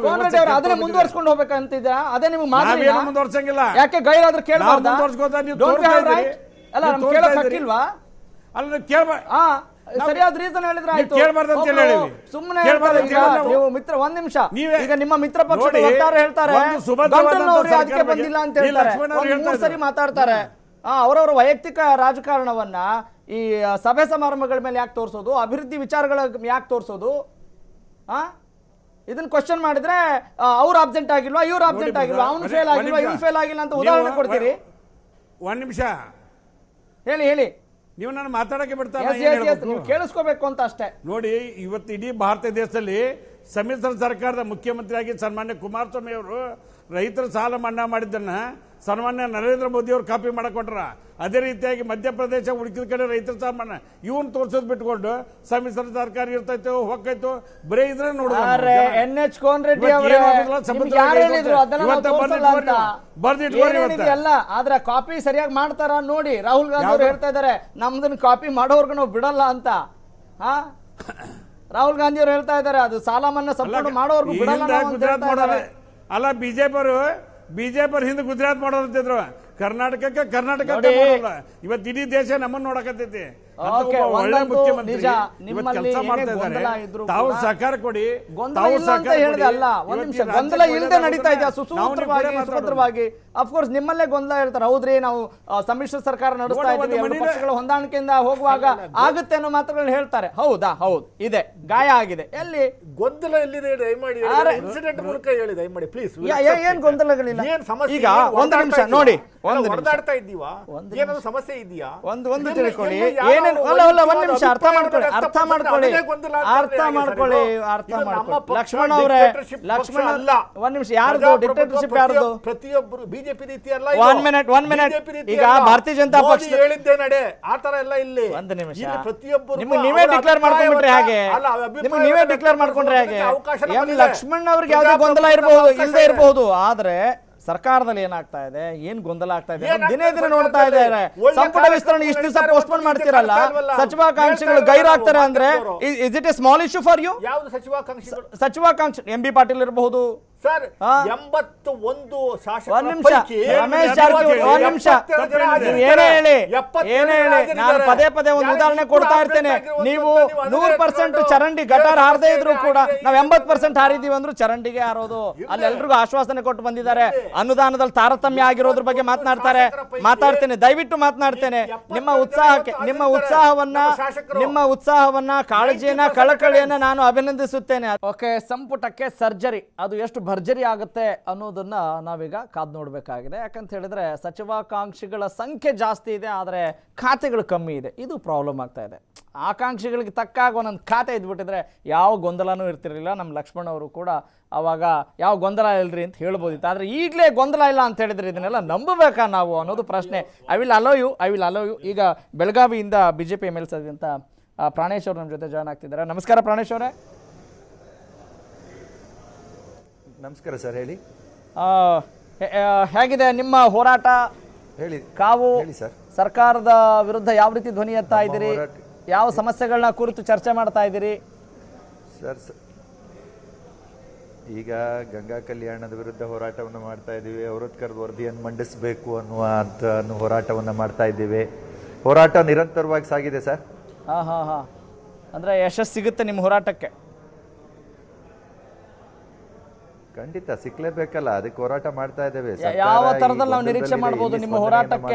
ಅದನ್ನೇ ಮುಂದುವರ್ಸ್ಕೊಂಡು ಹೋಗ್ಬೇಕಂತಿದ್ದೀರಾ? ಅದೇ ನಿಮ್ಗೆ ಮಾತ್ರ ಮುಂದುವರ್ಸಂಗಿಲ್ಲ. ಯಾಕೆ ಗೈರಾದ್ರೂ ಕೇಳಬಾರ್ದಾ? ಅಲ್ಲ, ನಮ್ಗೆ ಕೇಳಕ್ ಹಕ್ಕಿಲ್ವಾ? ಅಲ್ಲ, ಸರಿಯಾದ ರೀಸನ್ ಹೇಳಿದ್ರೆ ಸುಮ್ಮನೆ ನೀವು ಮಿತ್ರ. ಒಂದ್ ನಿಮಿಷ, ಈಗ ನಿಮ್ಮ ಮಿತ್ರ ಪಕ್ಷದ ವಕ್ತಾರ ಹೇಳ್ತಾರೆ ಅದಕ್ಕೆ ಬಂದಿಲ್ಲ ಅಂತ ಹೇಳ್ತಾರೆ, 3 ಸರಿ ಮಾತಾಡ್ತಾರೆ. ಅವರವರ ವೈಯಕ್ತಿಕ ರಾಜಕಾರಣವನ್ನ ಈ ಸಭೆ ಸಮಾರಂಭಗಳ ಮೇಲೆ ಯಾಕೆ ತೋರಿಸೋದು? ಅಭಿವೃದ್ಧಿ ವಿಚಾರಗಳ ಯಾಕೆ ತೋರಿಸೋದು? ಇದನ್ನ ಕ್ವಶನ್ ಮಾಡಿದ್ರೆ ಅವ್ರು ಅಬ್ಸೆಂಟ್ ಆಗಿಲ್ವಾ, ಇವ್ರು ಅಬ್ಸೆಂಟ್ ಆಗಿಲ್ವಾ, ಅವ್ನು ಫೇಲ್ ಆಗಿಲ್ವಾ, ಇವ್ನು ಫೇಲ್ ಆಗಿಲ್ಲ ಅಂತ ಉದಾಹರಣೆ ಕೊಡ್ತೀರಿ? ಒಂದ್ ನಿಮಿಷ ಹೇಳಿ. ನೀವು ನಾನು ಮಾತಾಡಕ್ಕೆ ಬಿಡ್ತಾರೆ, ಕೇಳಿಸ್ಕೋಬೇಕು ಅಂತ ಅಷ್ಟೇ. ನೋಡಿ, ಇವತ್ತು ಇಡೀ ಭಾರತ ದೇಶದಲ್ಲಿ ಸಮ್ಮಿಶ್ರ ಸರ್ಕಾರದ ಮುಖ್ಯಮಂತ್ರಿಯಾಗಿ ಸನ್ಮಾನ್ಯ ಕುಮಾರಸ್ವಾಮಿ ಅವರು ರೈತರ ಸಾಲ ಮನ್ನಾ ಮಾಡಿದ್ದನ್ನ ಸನ್ಮಾನ್ಯ ನರೇಂದ್ರ ಮೋದಿ ಅವರು ಕಾಪಿ ಮಾಡಕೊಂಡ್ರ. ಅದೇ ರೀತಿಯಾಗಿ ಮಧ್ಯಪ್ರದೇಶ ಉಳಿದ ಕಡೆ ರೈತರ ಸಾಲ ಮನ್ನಾ ಇವನ್ ತೋರ್ಸೋದ್ ಬಿಟ್ಕೊಂಡು ಸಮ್ಮಿಶ್ರ ಸರ್ಕಾರ ಇರ್ತೈತೋ ಹೋಗ್ತೈತೋ ಬರೀ ಇದ್ರೆ NH ಕೋನ್ ರೆಡ್ಡಿ ಅಲ್ಲ, ಆದ್ರೆ ಕಾಪಿ ಸರಿಯಾಗಿ ಮಾಡ್ತಾರ ನೋಡಿ. ರಾಹುಲ್ ಗಾಂಧಿ ಅವರು ಹೇಳ್ತಾ ಇದಾರೆ ನಮ್ದನ್ನ ಕಾಪಿ ಮಾಡೋರ್ಗು ನಾವು ಬಿಡಲ್ಲ ಅಂತ. ರಾಹುಲ್ ಗಾಂಧಿ ಅವರು ಹೇಳ್ತಾ ಇದಾರೆ ಅದು ಸಾಲ ಮನ್ನಾ ಸಂಪೂರ್ಣ ಮಾಡೋರ್ಗು ಬಿಡಲ್ಲ. ಅಲ್ಲ ಬಿಜೆಪಿ ಹಿಂದೆ ಗುಜರಾತ್ ಮಾಡೋದಿದ್ರು, ಕರ್ನಾಟಕಕ್ಕೆ ಕರ್ನಾಟಕ ಇವತ್ತು ಇಡೀ ದೇಶ ನಮ್ಮನ್ನ ನೋಡಕತ್ತೈತಿ. ಒಳ್ಳೆ ಮುಖ್ಯಮಂತ್ರಿ ಕೆಲಸ ಮಾಡ್ತಾ ಇದ್ದಾರೆ. ತಾವು ಸಹಕಾರ ಕೊಡಿ. ಗೊಂದಲ ಇಲ್ಲದೆ ನಡೀತಾ ಇದೆ ಸುಸೂತ್ರವಾಗಿ. ಅಫ್ಕೋರ್ಸ್ ನಿಮ್ಮಲ್ಲೇ ಗೊಂದಲ ಹೇಳ್ತಾರೆ. ಹೌದ್ರಿ ನಾವು ಸಮ್ಮಿಶ್ರ ಸರ್ಕಾರ ನಡೆಸ್ತಾ ಇದ್ದೀವಿ, ಎರಡು ಪಕ್ಷಗಳ ಹೊಂದಾಣಿಕೆಯಿಂದ ಹೋಗುವಾಗ ಆಗುತ್ತೆ ಅನ್ನೋ ಮಾತುಗಳನ್ನ ಹೇಳ್ತಾರೆ. ಹೌದಾ? ಹೌದು, ಇದೆ, ಗಾಯ ಆಗಿದೆ. ಎಲ್ಲಿ ಗೊಂದಲ ಎಲ್ಲಿದೆ? ಇನ್ಸಿಡೆಂಟ್ ಮೂಲಕ ಹೇಳಿ ದಯಮಾಡಿ ಪ್ಲೀಸ್. ಏನ್ ಗೊಂದಲಗಳಿಲ್ಲ. ಈಗ ಒಂದು ನಿಮಿಷ ನೋಡಿ, ಹೊಡೆದಾಡ್ತಾ ಇದ್ದೀವಾ? ಏನಾದ್ರು ಸಮಸ್ಯೆ ಇದೆಯಾ? ಒಂದು ತಿಳ್ಕೊಳ್ಳಿ. ಒಂದ್ ನಿಮಿಷ ಅರ್ಥ ಮಾಡ್ಕೊಳ್ಳಿ. ಲಕ್ಷ್ಮಣ್ ಅವರೇ, ಒಂದ್ ನಿಮಿಷ. ಯಾರ್ದು ಡಿಕ್ಟೇಟರ್ಶಿಪ್? ಯಾರ್ದು? ಪ್ರತಿಯೊಬ್ಬರು ಬಿಜೆಪಿ ರೀತಿ ಅಲ್ಲ. One minute. ಈಗ ಭಾರತೀಯ ಜನತಾ ಪಕ್ಷ ಹೇಳಿದ್ದೆ ನಡೆ ಆತರ ಎಲ್ಲ ಇಲ್ಲಿ. ಒಂದು ನಿಮಿಷ. ಪ್ರತಿಯೊಬ್ಬರು ನಿಮ್ಗೆ ನೀವೇ ಡಿಕ್ಲೇರ್ ಮಾಡ್ಕೊಂಡ್ಬಿಟ್ರೆ ಹಾಗೆ? ನಿಮ್ಗೆ ನೀವೇ ಡಿಕ್ಲೇರ್ ಮಾಡ್ಕೊಂಡ್ರೆ ಹಾಗೆ? ಲಕ್ಷ್ಮಣ್ ಅವ್ರಿಗೆ ಯಾವ್ದೇ ಗೊಂದಲ ಇರಬಹುದು, ಇಲ್ಲದೆ ಇರಬಹುದು. ಆದ್ರೆ ಸರ್ಕಾರದಲ್ಲಿ ಏನಾಗ್ತಾ ಇದೆ, ಏನ್ ಗೊಂದಲ ಆಗ್ತಾ ಇದೆ ದಿನೇ ದಿನ ನೋಡ್ತಾ ಇದ್ದಾರೆ. ಸಂಪುಟ ವಿಸ್ತರಣೆ ಇಷ್ಟು ದಿವಸ ಪೋಸ್ಟ್ಪೋನ್ ಮಾಡ್ತಿರಲ್ಲ, ಸಚಿವಾಕಾಂಕ್ಷಿಗಳು ಗೈರಾಗ್ತಾರೆ ಅಂದ್ರೆ is it a small issue for you? ಯಾವುದು ಸಚಿವಾಕಾಂಕ್ಷಿಗಳು? ಸಚಿವಾಕಾಂಕ್ಷಿ MB ಪಾಟೀಲ್ ಇರಬಹುದು ಸರ್. 81 ಶಾಸಕರು. ಒಂದ್ ನಿಮಿಷ ರಮೇಶ್ ಜಾರಕಿಹೊಳಿ, ಒಂದ್ ನಿಮಿಷ. ಏನೇ ಹೇಳಿ ನಾನು ಪದೇ ಒಂದು ಉದಾಹರಣೆ ಕೊಡ್ತಾ ಇರ್ತೇನೆ. ನೀವು 100% ಚರಂಡಿ ಗಟಾರ್ ಹಾರದೇ ಇದ್ರು ಕೂಡ ನಾವು 80% ಹಾರಿದೀವಿ ಅಂದ್ರು ಚರಂಡಿಗೆ ಹಾರೋದು. ಅಲ್ಲಿ ಎಲ್ರಿಗೂ ಆಶ್ವಾಸನೆ ಕೊಟ್ಟು ಬಂದಿದ್ದಾರೆ. ಅನುದಾನದಲ್ಲಿ ತಾರತಮ್ಯ ಆಗಿರೋದ್ರ ಬಗ್ಗೆ ಮಾತಾಡ್ತೇನೆ, ದಯವಿಟ್ಟು ಮಾತನಾಡ್ತೇನೆ. ನಿಮ್ಮ ಉತ್ಸಾಹವನ್ನ ಕಾಳಜಿಯನ್ನ ಕಳಕಳಿಯನ್ನ ನಾನು ಅಭಿನಂದಿಸುತ್ತೇನೆ. ಓಕೆ, ಸಂಪುಟಕ್ಕೆ ಸರ್ಜರಿ ಅದು ಎಷ್ಟು ಭರ್ಜರಿ ಆಗುತ್ತೆ ಅನ್ನೋದನ್ನ ನಾವೀಗ ಕಾದ್ ನೋಡ್ಬೇಕಾಗಿದೆ. ಯಾಕಂತ ಹೇಳಿದ್ರೆ ಸಚಿವಾಕಾಂಕ್ಷಿಗಳ ಸಂಖ್ಯೆ ಜಾಸ್ತಿ ಇದೆ, ಆದ್ರೆ ಖಾತೆಗಳು ಕಮ್ಮಿ ಇದೆ. ಇದು ಪ್ರಾಬ್ಲಮ್ ಆಗ್ತಾ ಇದೆ. ಆಕಾಂಕ್ಷಿಗಳಿಗೆ ತಕ್ಕಾಗ ಒಂದೊಂದು ಖಾತೆ ಇದ್ಬಿಟ್ಟಿದ್ರೆ ಯಾವ ಗೊಂದಲನೂ ಇರ್ತಿರ್ಲಿಲ್ಲ. ನಮ್ಮ ಲಕ್ಷ್ಮಣ್ ಅವರು ಕೂಡ ಅವಾಗ ಯಾವ ಗೊಂದಲ ಇಲ್ರಿ ಅಂತ ಹೇಳ್ಬೋದಿತ್ತು. ಆದರೆ ಈಗಲೇ ಗೊಂದಲ ಇಲ್ಲ ಅಂತ ಹೇಳಿದ್ರೆ ಇದನ್ನೆಲ್ಲ ನಂಬಬೇಕಾ ನಾವು ಅನ್ನೋದು ಪ್ರಶ್ನೆ. I will allow you. ಈಗ ಬೆಳಗಾವಿಯಿಂದ BJP MLC ಅಂತ ಪ್ರಾಣೇಶ್ ಅವರು ನಮ್ಮ ಜೊತೆ ಜಾಯ್ನ್ ಆಗ್ತಿದ್ದಾರೆ. ನಮಸ್ಕಾರ ಪ್ರಾಣೇಶ್ ಅವರೇ. ನಮಸ್ಕಾರ ಸರ್, ಹೇಳಿ. ಹೇಗಿದೆ ನಿಮ್ಮ ಹೋರಾಟ? ಹೇಳಿ. ಕಾವು ಸರ್, ಸರ್ಕಾರದ ವಿರುದ್ಧ ಯಾವ ರೀತಿ ಧ್ವನಿ ಎತ್ತಾ ಇದ್ದೀರಿ? ಯಾವ ಸಮಸ್ಯೆಗಳನ್ನ ಕುರಿತು ಚರ್ಚೆ ಮಾಡ್ತಾ ಇದ್ದೀರಿ? ಸರ್, ಈಗ ಗಂಗಾ ಕಲ್ಯಾಣದ ವಿರುದ್ಧ ಹೋರಾಟವನ್ನು ಮಾಡ್ತಾ ಇದ್ದೀವಿ. ಔರಾದ್ಕರ್ ವರದಿಯನ್ನು ಮಂಡಿಸಬೇಕು ಅನ್ನುವ ಹೋರಾಟವನ್ನು ಮಾಡ್ತಾ ಇದ್ದೀವಿ. ಹೋರಾಟ ನಿರಂತರವಾಗಿ ಸಾಗಿದೆ ಸರ್. ಅಂದ್ರೆ ಯಶಸ್ಸು ಸಿಗುತ್ತೆ ನಿಮ್ಮ ಹೋರಾಟಕ್ಕೆ? ಖಂಡಿತ ಸಿಕ್ಲೇಬೇಕಲ್ಲ, ಅದಕ್ಕೆ ಹೋರಾಟ ಮಾಡ್ತಾ ಇದ್ದೇವೆ. ಯಾವ ತರದಲ್ಲಿ ನಾವು ನಿರೀಕ್ಷೆ ಮಾಡಬಹುದು ನಿಮ್ಮ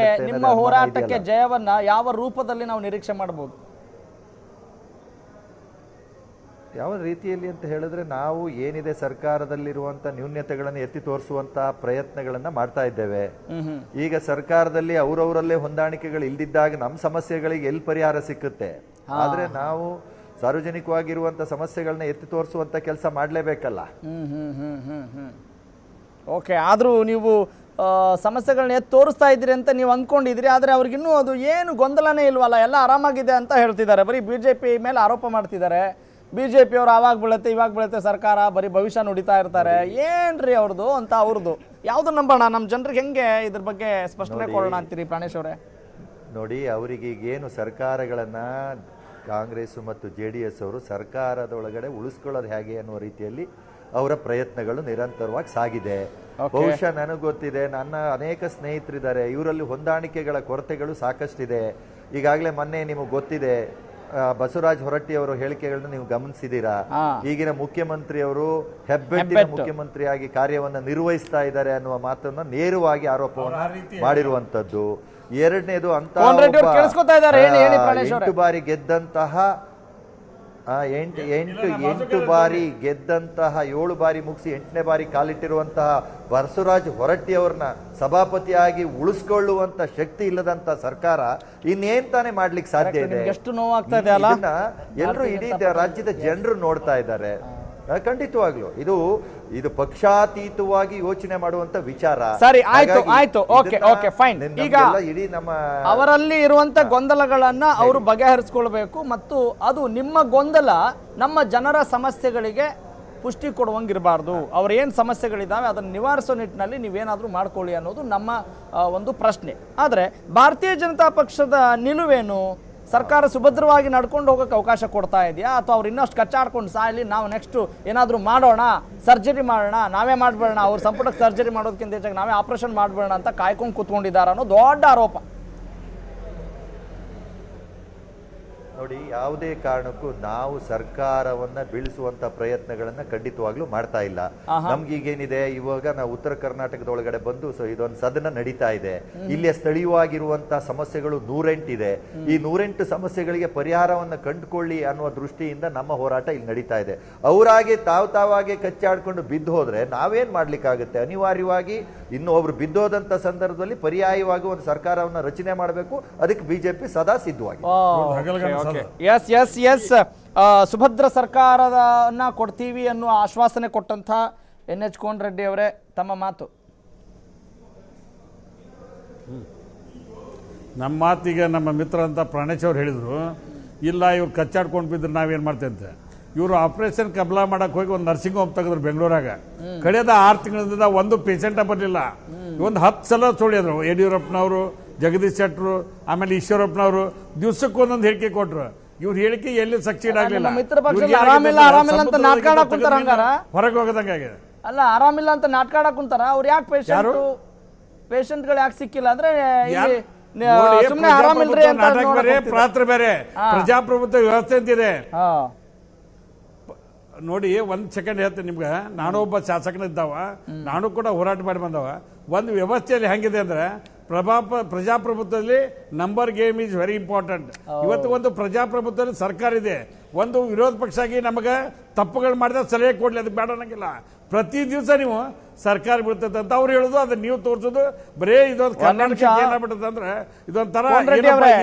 ಹೋರಾಟಕ್ಕೆ ಜಯವನ್ನ ಯಾವ ರೂಪದಲ್ಲಿ ನಾವು ನಿರೀಕ್ಷೆ ಮಾಡಬಹುದು? ಯಾವ ರೀತಿಯಲ್ಲಿ ಅಂತ ಹೇಳಿದ್ರೆ, ನಾವು ಏನಿದೆ ಸರ್ಕಾರದಲ್ಲಿರುವಂತ ನ್ಯೂನ್ಯತೆಗಳನ್ನು ಎತ್ತಿ ತೋರಿಸುವಂತ ಪ್ರಯತ್ನಗಳನ್ನ ಮಾಡ್ತಾ ಇದ್ದೇವೆ. ಈಗ ಸರ್ಕಾರದಲ್ಲಿ ಅವರವರಲ್ಲೇ ಹೊಂದಾಣಿಕೆಗಳು ಇಲ್ದಿದ್ದಾಗ ನಮ್ಮ ಸಮಸ್ಯೆಗಳಿಗೆ ಎಲ್ಲಿ ಪರಿಹಾರ ಸಿಕ್ಕುತ್ತೆ? ಆದ್ರೆ ನಾವು ಸಾರ್ವಜನಿಕವಾಗಿರುವಂತ ಸಮಸ್ಯೆಗಳನ್ನ ಎತ್ತಿ ತೋರಿಸುವಂತ ಕೆಲಸ ಮಾಡಲೇಬೇಕಲ್ಲ. ಓಕೆ, ಆದ್ರೂ ನೀವು ಸಮಸ್ಯೆಗಳನ್ನ ಎತ್ತಿ ತೋರಿಸ್ತಾ ಇದ್ದೀರಿ ಅಂತ ನೀವು ಅಂದ್ಕೊಂಡಿದ್ರಿ. ಆದ್ರೆ ಅವ್ರಿಗಿನ್ನೂ ಅದು ಏನು ಗೊಂದಲನೇ ಇಲ್ವಲ್ಲ, ಎಲ್ಲ ಆರಾಮಾಗಿದೆ ಅಂತ ಹೇಳ್ತಿದ್ದಾರೆ. ಬರೀ BJP ಮೇಲೆ ಆರೋಪ ಮಾಡ್ತಿದ್ದಾರೆ. BJP ಅವರು ಆವಾಗ ಬೀಳುತ್ತೆ ಸರ್ಕಾರ, ಬರೀ ಭವಿಷ್ಯ ನುಡಿತಾ ಇರ್ತಾರೆ. ಏನ್ರಿ ಅವ್ರದ್ದು ಅಂತ ಅವ್ರದ್ದು ಯಾವ್ದು ನಂಬೋಣ? ನಮ್ಮ ಜನರಿಗೆ ಹೆಂಗೆ ಇದ್ರ ಬಗ್ಗೆ ಸ್ಪಷ್ಟನೆ ಕೊಡೋಣ ಅಂತೀರಿ ಪ್ರಾಣೇಶ್ ಅವರೇ? ನೋಡಿ, ಅವರಿಗೆ ಈಗೇನು ಸರ್ಕಾರಗಳನ್ನ ಕಾಂಗ್ರೆಸ್ ಮತ್ತು JDS ಅವರು ಸರ್ಕಾರದ ಒಳಗಡೆ ಉಳಿಸ್ಕೊಳ್ಳೋದು ಹೇಗೆ ಅನ್ನುವ ರೀತಿಯಲ್ಲಿ ಅವರ ಪ್ರಯತ್ನಗಳು ನಿರಂತರವಾಗಿ ಸಾಗಿದೆ. ಬಹುಶಃ ನನಗೆ ಗೊತ್ತಿದೆ, ನನ್ನ ಅನೇಕ ಸ್ನೇಹಿತರಿದ್ದಾರೆ, ಇವರಲ್ಲಿ ಹೊಂದಾಣಿಕೆಗಳ ಕೊರತೆಗಳು ಸಾಕಷ್ಟಿದೆ. ಈಗಾಗಲೇ ಮೊನ್ನೆ ನಿಮಗೆ ಗೊತ್ತಿದೆ, ಬಸವರಾಜ ಹೊರಟ್ಟಿ ಅವರ ಹೇಳಿಕೆಗಳನ್ನ ನೀವು ಗಮನಿಸಿದ್ದೀರಾ. ಈಗಿನ ಮುಖ್ಯಮಂತ್ರಿಯವರು ಹೆಬ್ಬೆಟ್ಟಿನ ಮುಖ್ಯಮಂತ್ರಿಯಾಗಿ ಕಾರ್ಯವನ್ನು ನಿರ್ವಹಿಸ್ತಾ ಇದ್ದಾರೆ ಅನ್ನುವ ಮಾತನ್ನ ನೇರವಾಗಿ ಆರೋಪವನ್ನು ಮಾಡಿರುವಂತದ್ದು. ಎರಡನೇದು ಅಂತ 8 ಬಾರಿ ಗೆದ್ದಂತಹ 8 ಬಾರಿ ಗೆದ್ದಂತಹ 7 ಬಾರಿ ಮುಗಿಸಿ 8ನೇ ಬಾರಿ ಕಾಲಿಟ್ಟಿರುವಂತಹ ಬಸವರಾಜ ಹೊರಟ್ಟಿ ಅವ್ರನ್ನ ಸಭಾಪತಿಯಾಗಿ ಉಳಿಸ್ಕೊಳ್ಳುವಂತ ಶಕ್ತಿ ಇಲ್ಲದಂತ ಸರ್ಕಾರ ಇನ್ನೇನ್ ತಾನೇ ಮಾಡ್ಲಿಕ್ಕೆ ಸಾಧ್ಯ ಇದೆ? ಎಷ್ಟು ನೋವಾಗ್ತಾ ಇದೆ ಅಲ್ಲ? ಎಲ್ಲರೂ ಇಡೀ ರಾಜ್ಯದ ಜನರು ನೋಡ್ತಾ ಇದ್ದಾರೆ. ಖಂಡಿತವಾಗ್ಲು ಇದು ಪಕ್ಷಾತೀತವಾಗಿ ಯೋಚನೆ ಮಾಡುವಂತ ವಿಚಾರ. ಸರಿ, ಆಯ್ತು. Okay fine. ಈಗ ಇಡೀ ನಮ್ಮ ಅವರಲ್ಲಿ ಇರುವಂತ ಗೊಂದಲಗಳನ್ನ ಅವರು ಬಗೆಹರಿಸಿಕೊಳ್ಬೇಕು ಮತ್ತು ಅದು ನಿಮ್ಮ ಗೊಂದಲ ನಮ್ಮ ಜನರ ಸಮಸ್ಯೆಗಳಿಗೆ ಪುಷ್ಟಿ ಕೊಡುವಂಗಿರಬಾರ್ದು. ಅವ್ರ ಏನು ಸಮಸ್ಯೆಗಳಿದ್ದಾವೆ ಅದನ್ನು ನಿವಾರಿಸೋ ನಿಟ್ಟಿನಲ್ಲಿ ನೀವೇನಾದರೂ ಮಾಡ್ಕೊಳ್ಳಿ ಅನ್ನೋದು ನಮ್ಮ ಒಂದು ಪ್ರಶ್ನೆ. ಆದರೆ ಭಾರತೀಯ ಜನತಾ ಪಕ್ಷದ ನಿಲುವೇನು? ಸರ್ಕಾರ ಸುಭದ್ರವಾಗಿ ನಡ್ಕೊಂಡು ಹೋಗೋಕ್ಕೆ ಅವಕಾಶ ಕೊಡ್ತಾ ಇದೆಯಾ, ಅಥವಾ ಅವ್ರು ಇನ್ನಷ್ಟು ಕಚ್ಚಾಡ್ಕೊಂಡು ಸಾಯಲಿ, ನಾವು ನೆಕ್ಸ್ಟು ಏನಾದರೂ ಮಾಡೋಣ, ಸರ್ಜರಿ ಮಾಡೋಣ, ನಾವೇ ಮಾಡಬೇಡ, ಅವ್ರ ಸಂಪುಟಕ್ಕೆ ಸರ್ಜರಿ ಮಾಡೋದಕ್ಕಿಂತ ಹೆಚ್ಚಾಗಿ ನಾವೇ ಆಪರೇಷನ್ ಮಾಡಬೇಡ ಅಂತ ಕಾಯ್ಕೊಂಡು ಕೂತ್ಕೊಂಡಿದ್ದಾರೆ ಅನ್ನೋ ದೊಡ್ಡ ಆರೋಪ. ನೋಡಿ, ಯಾವುದೇ ಕಾರಣಕ್ಕೂ ನಾವು ಸರ್ಕಾರವನ್ನ ಬೀಳಿಸುವಂತ ಪ್ರಯತ್ನಗಳನ್ನ ಖಂಡಿತವಾಗ್ಲೂ ಮಾಡ್ತಾ ಇಲ್ಲ. ನಮ್ಗೀಗೇನಿದೆ, ಇವಾಗ ನಾವು ಉತ್ತರ ಕರ್ನಾಟಕದೊಳಗಡೆ ಬಂದು ಇದೊಂದು ಸದನ ನಡೀತಾ ಇದೆ. ಇಲ್ಲಿ ಸ್ಥಳೀಯವಾಗಿರುವಂತಹ ಸಮಸ್ಯೆಗಳು 108 ಇದೆ. ಈ 108 ಸಮಸ್ಯೆಗಳಿಗೆ ಪರಿಹಾರವನ್ನ ಕಂಡುಕೊಳ್ಳಿ ಅನ್ನುವ ದೃಷ್ಟಿಯಿಂದ ನಮ್ಮ ಹೋರಾಟ ಇಲ್ಲಿ ನಡೀತಾ ಇದೆ. ಅವರಾಗೆ ತಾವಾಗೆ ಕಚ್ಚಾಡ್ಕೊಂಡು ಬಿದ್ದು ಹೋದ್ರೆ ನಾವೇನ್ ಮಾಡ್ಲಿಕ್ಕಾಗುತ್ತೆ? ಅನಿವಾರ್ಯವಾಗಿ ಇನ್ನು ಒಬ್ರು ಬಿದ್ದೋದಂತ ಸಂದರ್ಭದಲ್ಲಿ ಪರ್ಯಾಯವಾಗಿ ಒಂದು ಸರ್ಕಾರವನ್ನ ರಚನೆ ಮಾಡಬೇಕು. ಅದಕ್ಕೆ ಬಿಜೆಪಿ ಸದಾ ಸಿದ್ಧವಾಗಿದೆ. ಎಸ್ ಸುಭದ್ರ ಸರ್ಕಾರವನ್ನ ಕೊಡ್ತೀವಿ ಅನ್ನುವ ಆಶ್ವಾಸನೆ ಕೊಟ್ಟಂತ NH ಕೋನ್ ರೆಡ್ಡಿ ಅವರೇ, ತಮ್ಮ ಮಾತು. ನಮ್ಮ ಮಾತಿಗೆ ನಮ್ಮ ಮಿತ್ರ ಅಂತ ಪ್ರಾಣೇಶ್ ಅವ್ರು ಹೇಳಿದ್ರು, ಇಲ್ಲ ಇವ್ರು ಕಚ್ಚಾಡ್ಕೊಂಡು ಬಿದ್ರೆ ನಾವೇನ್ ಮಾಡ್ತೇವೆ ಅಂತ. ಇವರು ಆಪರೇಷನ್ ಕಬ್ಲಾ ಮಾಡಕ್ ಹೋಗಿ ಒಂದು ನರ್ಸಿಂಗ್ ಹೋಮ್ ತೆಗೆದ್ರು ಬೆಂಗಳೂರಾಗ. ಕಳೆದ 6 ತಿಂಗಳಿಂದ ಒಂದು ಪೇಷಂಟ್ ಬರಲಿಲ್ಲ. ಒಂದು 10 ಸಲ ಸುಳಿದ್ರು. ಯಡಿಯೂರಪ್ಪನವರು, ಜಗದೀಶ್ ಶೆಟ್ಟರು, ಆಮೇಲೆ ಈಶ್ವರಪ್ಪನವರು ದಿವಸಕ್ಕೆ ಒಂದೊಂದು ಹೇಳಿಕೆ ಕೊಟ್ರು. ಇವ್ರ ಹೇಳಿಕೆ ಎಲ್ಲಿ ಸಕ್ಸೀಡ್ ಆಗ್ಲಿಲ್ಲ. ಆರಾಮಿಲ್ಲ ಅಂತ ನಾಟಕ ಕುಂತಾರ, ಹೊರಗೆ ಹೋಗದಂಗೆ ಅಲ್ಲ, ಆರಾಮಿಲ್ಲ ಅಂತ ನಾಟಕ ಕುಂತಾರ. ಅವ್ರು ಯಾಕೆ ಪೇಷಂಟ್ಗಳು ಯಾಕೆ ಸಿಕ್ಕಿಲ್ಲ ಅಂದ್ರೆ ಸುಮ್ಮನೆ ಆರಾಮಿಲ್ರಿ ಅಂತ ನಾಟಕ ಬೇರೆ, ಪಾತ್ರ ಬೇರೆ. ಪ್ರಜಾಪ್ರಭುತ್ವ ವ್ಯವಸ್ಥೆ ಅಂತಿದೆ ನೋಡಿ. 1 ಸೆಕೆಂಡ್ ಹೇಳ್ತೇನೆ ನಿಮ್ಗೆ. ನಾನು ಒಬ್ಬ ಶಾಸಕನಿದ್ದಾವ, ನಾನು ಕೂಡ ಹೋರಾಟ ಮಾಡಿ ಬಂದವ. ಒಂದು ವ್ಯವಸ್ಥೆಯಲ್ಲಿ ಹೆಂಗಿದೆ ಅಂದ್ರೆ, ಪ್ರಜಾಪ್ರಭುತ್ವದಲ್ಲಿ number game is very important. ಇವತ್ತು ಒಂದು ಪ್ರಜಾಪ್ರಭುತ್ವದಲ್ಲಿ ಸರ್ಕಾರ ಇದೆ. ಒಂದು ವಿರೋಧ ಪಕ್ಷ ಆಗಿ ನಮಗೆ ತಪ್ಪುಗಳು ಮಾಡಿದ್ರೆ ಸಲಹೆ ಕೊಡ್ಲಿ, ಅದಕ್ಕೆ ಬೇಡ ಅನ್ನಂಗಿಲ್ಲ. ಪ್ರತಿ ದಿವಸ ನೀವು ಸರ್ಕಾರ ಬಿಡ್ತದೆ ಅಂತ ಅವ್ರು ಹೇಳುದು, ಅದನ್ನ ನೀವು ತೋರಿಸೋದು. ಬರೇ ಇದೊಂದು ಕರ್ನಾಟಕ ಏನಾಗ್ಬಿಡುತ್ತೆ ಅಂದ್ರೆ ಇದೊಂಥರ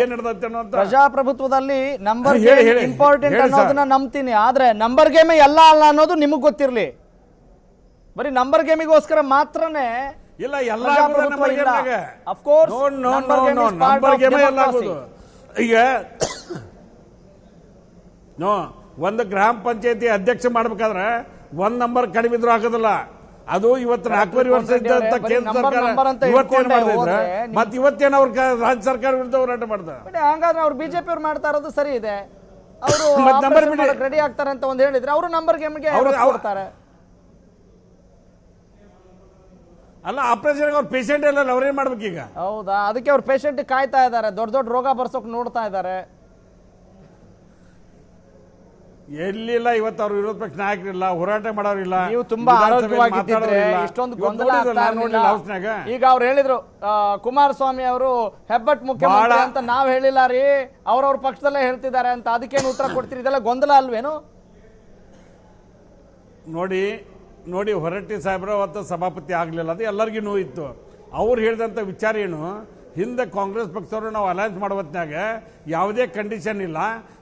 ಏನ್ ನಡೆದತ್ತೆ ಅನ್ನೋ. ಪ್ರಜಾಪ್ರಭುತ್ವದಲ್ಲಿ ನಂಬರ್ ಗೇಮ್ ಇಂಪಾರ್ಟೆಂಟ್ ಅನ್ನೋದನ್ನ ನಂಬ್ತೀನಿ, ಆದ್ರೆ ನಂಬರ್ ಗೇಮ್ ಎಲ್ಲ ಅಲ್ಲ ಅನ್ನೋದು ನಿಮಗ್ ಗೊತ್ತಿರ್ಲಿ. ಬರೀ ನಂಬರ್ ಗೇಮಿಗೋಸ್ಕರ ಮಾತ್ರನೇ ಇಲ್ಲ, ಎಲ್ಲ ನಂಬರ್ ಗೇಮ್ ಎಲ್ಲ ಆಗೋದು. ಈಗ ಒಂದು ಗ್ರಾಮ ಪಂಚಾಯತಿ ಅಧ್ಯಕ್ಷ ಮಾಡ್ಬೇಕಾದ್ರೆ 1 ನಂಬರ್ ಕಡಿಮೆ ಇದ್ರು ಆಗೋದಿಲ್ಲ. ಅದು ಇವತ್ತು 4 ವರ್ಷ ಇದ್ದಂತ ಕೇಂದ್ರ ಸರ್ಕಾರ ಇವತ್ತೇನು ಮಾಡಿದ್ರೆ ಮತ್ತೆ ಇವತ್ತೇನು ಅವ್ರ ರಾಜ್ಯ ಸರ್ಕಾರ ವಿರುದ್ಧ ಹೋರಾಟ ಮಾಡ್ತಾರೆ. ಹಂಗಾದ್ರೆ ಅವ್ರು ಬಿಜೆಪಿ ಅವ್ರು ಮಾಡ್ತಾ ಇರೋದು ಸರಿ ಇದೆ. ಅವರು ರೆಡಿ ಆಗ್ತಾರೆ ಅಂತ ಒಂದು ಹೇಳಿದ್ರೆ ಅವರು ನಂಬರ್ ಗೇಮ್ಗೆ ಕೊಡ್ತಾರೆ. ಅಲ್ಲ, ಆಪರೇಷನ್ ಅವ್ರ ಪೇಷಂಟ್ ಎಲ್ಲ ಅವ್ರೇನ್ ಮಾಡ್ಬೇಕು ಈಗ? ಹೌದಾ, ಅದಕ್ಕೆ ಅವ್ರ ಪೇಷಂಟ್ ಕಾಯ್ತಾ ಇದ್ದಾರೆ, ದೊಡ್ಡ ದೊಡ್ಡ ರೋಗ ಬರ್ಸೋಕ್ ನೋಡ್ತಾ ಇದ್ದಾರೆ. ಎಲ್ಲಿಲ್ಲ, ಇವತ್ತು ಅವ್ರ ವಿರೋಧ ಪಕ್ಷ ನಾಯಕರಿಲ್ಲ, ಹೋರಾಟ ಮಾಡೋರಿಲ್ಲ. ನೀವು ತುಂಬಾ ಆರೋಗ್ಯವಾಗಿದ್ದಿದ್ರೆ ಇಷ್ಟೊಂದು ಗೊಂದಲ ಆಗ್ತಾ ಇರ್ಲಿಲ್ಲ. ಈಗ ಅವ್ರು ಹೇಳಿದ್ರು, ಕುಮಾರಸ್ವಾಮಿ ಅವರು ಹೆಬ್ಬಟ್ ಮುಖ್ಯಮಂತ್ರಿ ಅಂತ ನಾವ್ ಹೇಳಿಲ್ಲ ರೀ, ಅವ್ರವ್ರ ಪಕ್ಷದಲ್ಲೇ ಹೇಳ್ತಿದ್ದಾರೆ ಅಂತ. ಅದಕ್ಕೇನು ಉತ್ತರ ಕೊಡ್ತೀರಿ? ಇದೆಲ್ಲ ಗೊಂದಲ ಅಲ್ವೇನು? ನೋಡಿ ಹೊರಟ್ಟಿ ಸಾಹೇಬ್ರ ಅವತ್ತು ಸಭಾಪತಿ ಆಗಲಿಲ್ಲ, ಅದು ಎಲ್ಲರಿಗೂ ನೋವು ಇತ್ತು. ಅವ್ರು ಹೇಳಿದಂಥ ವಿಚಾರ ಏನು, ಹಿಂದೆ ಕಾಂಗ್ರೆಸ್ ಪಕ್ಷದವರು ನಾವು ಅಲಯನ್ಸ್ ಮಾಡೋ ಹೊತ್ನಾಗ ಯಾವುದೇ ಕಂಡೀಷನ್ ಇಲ್ಲ,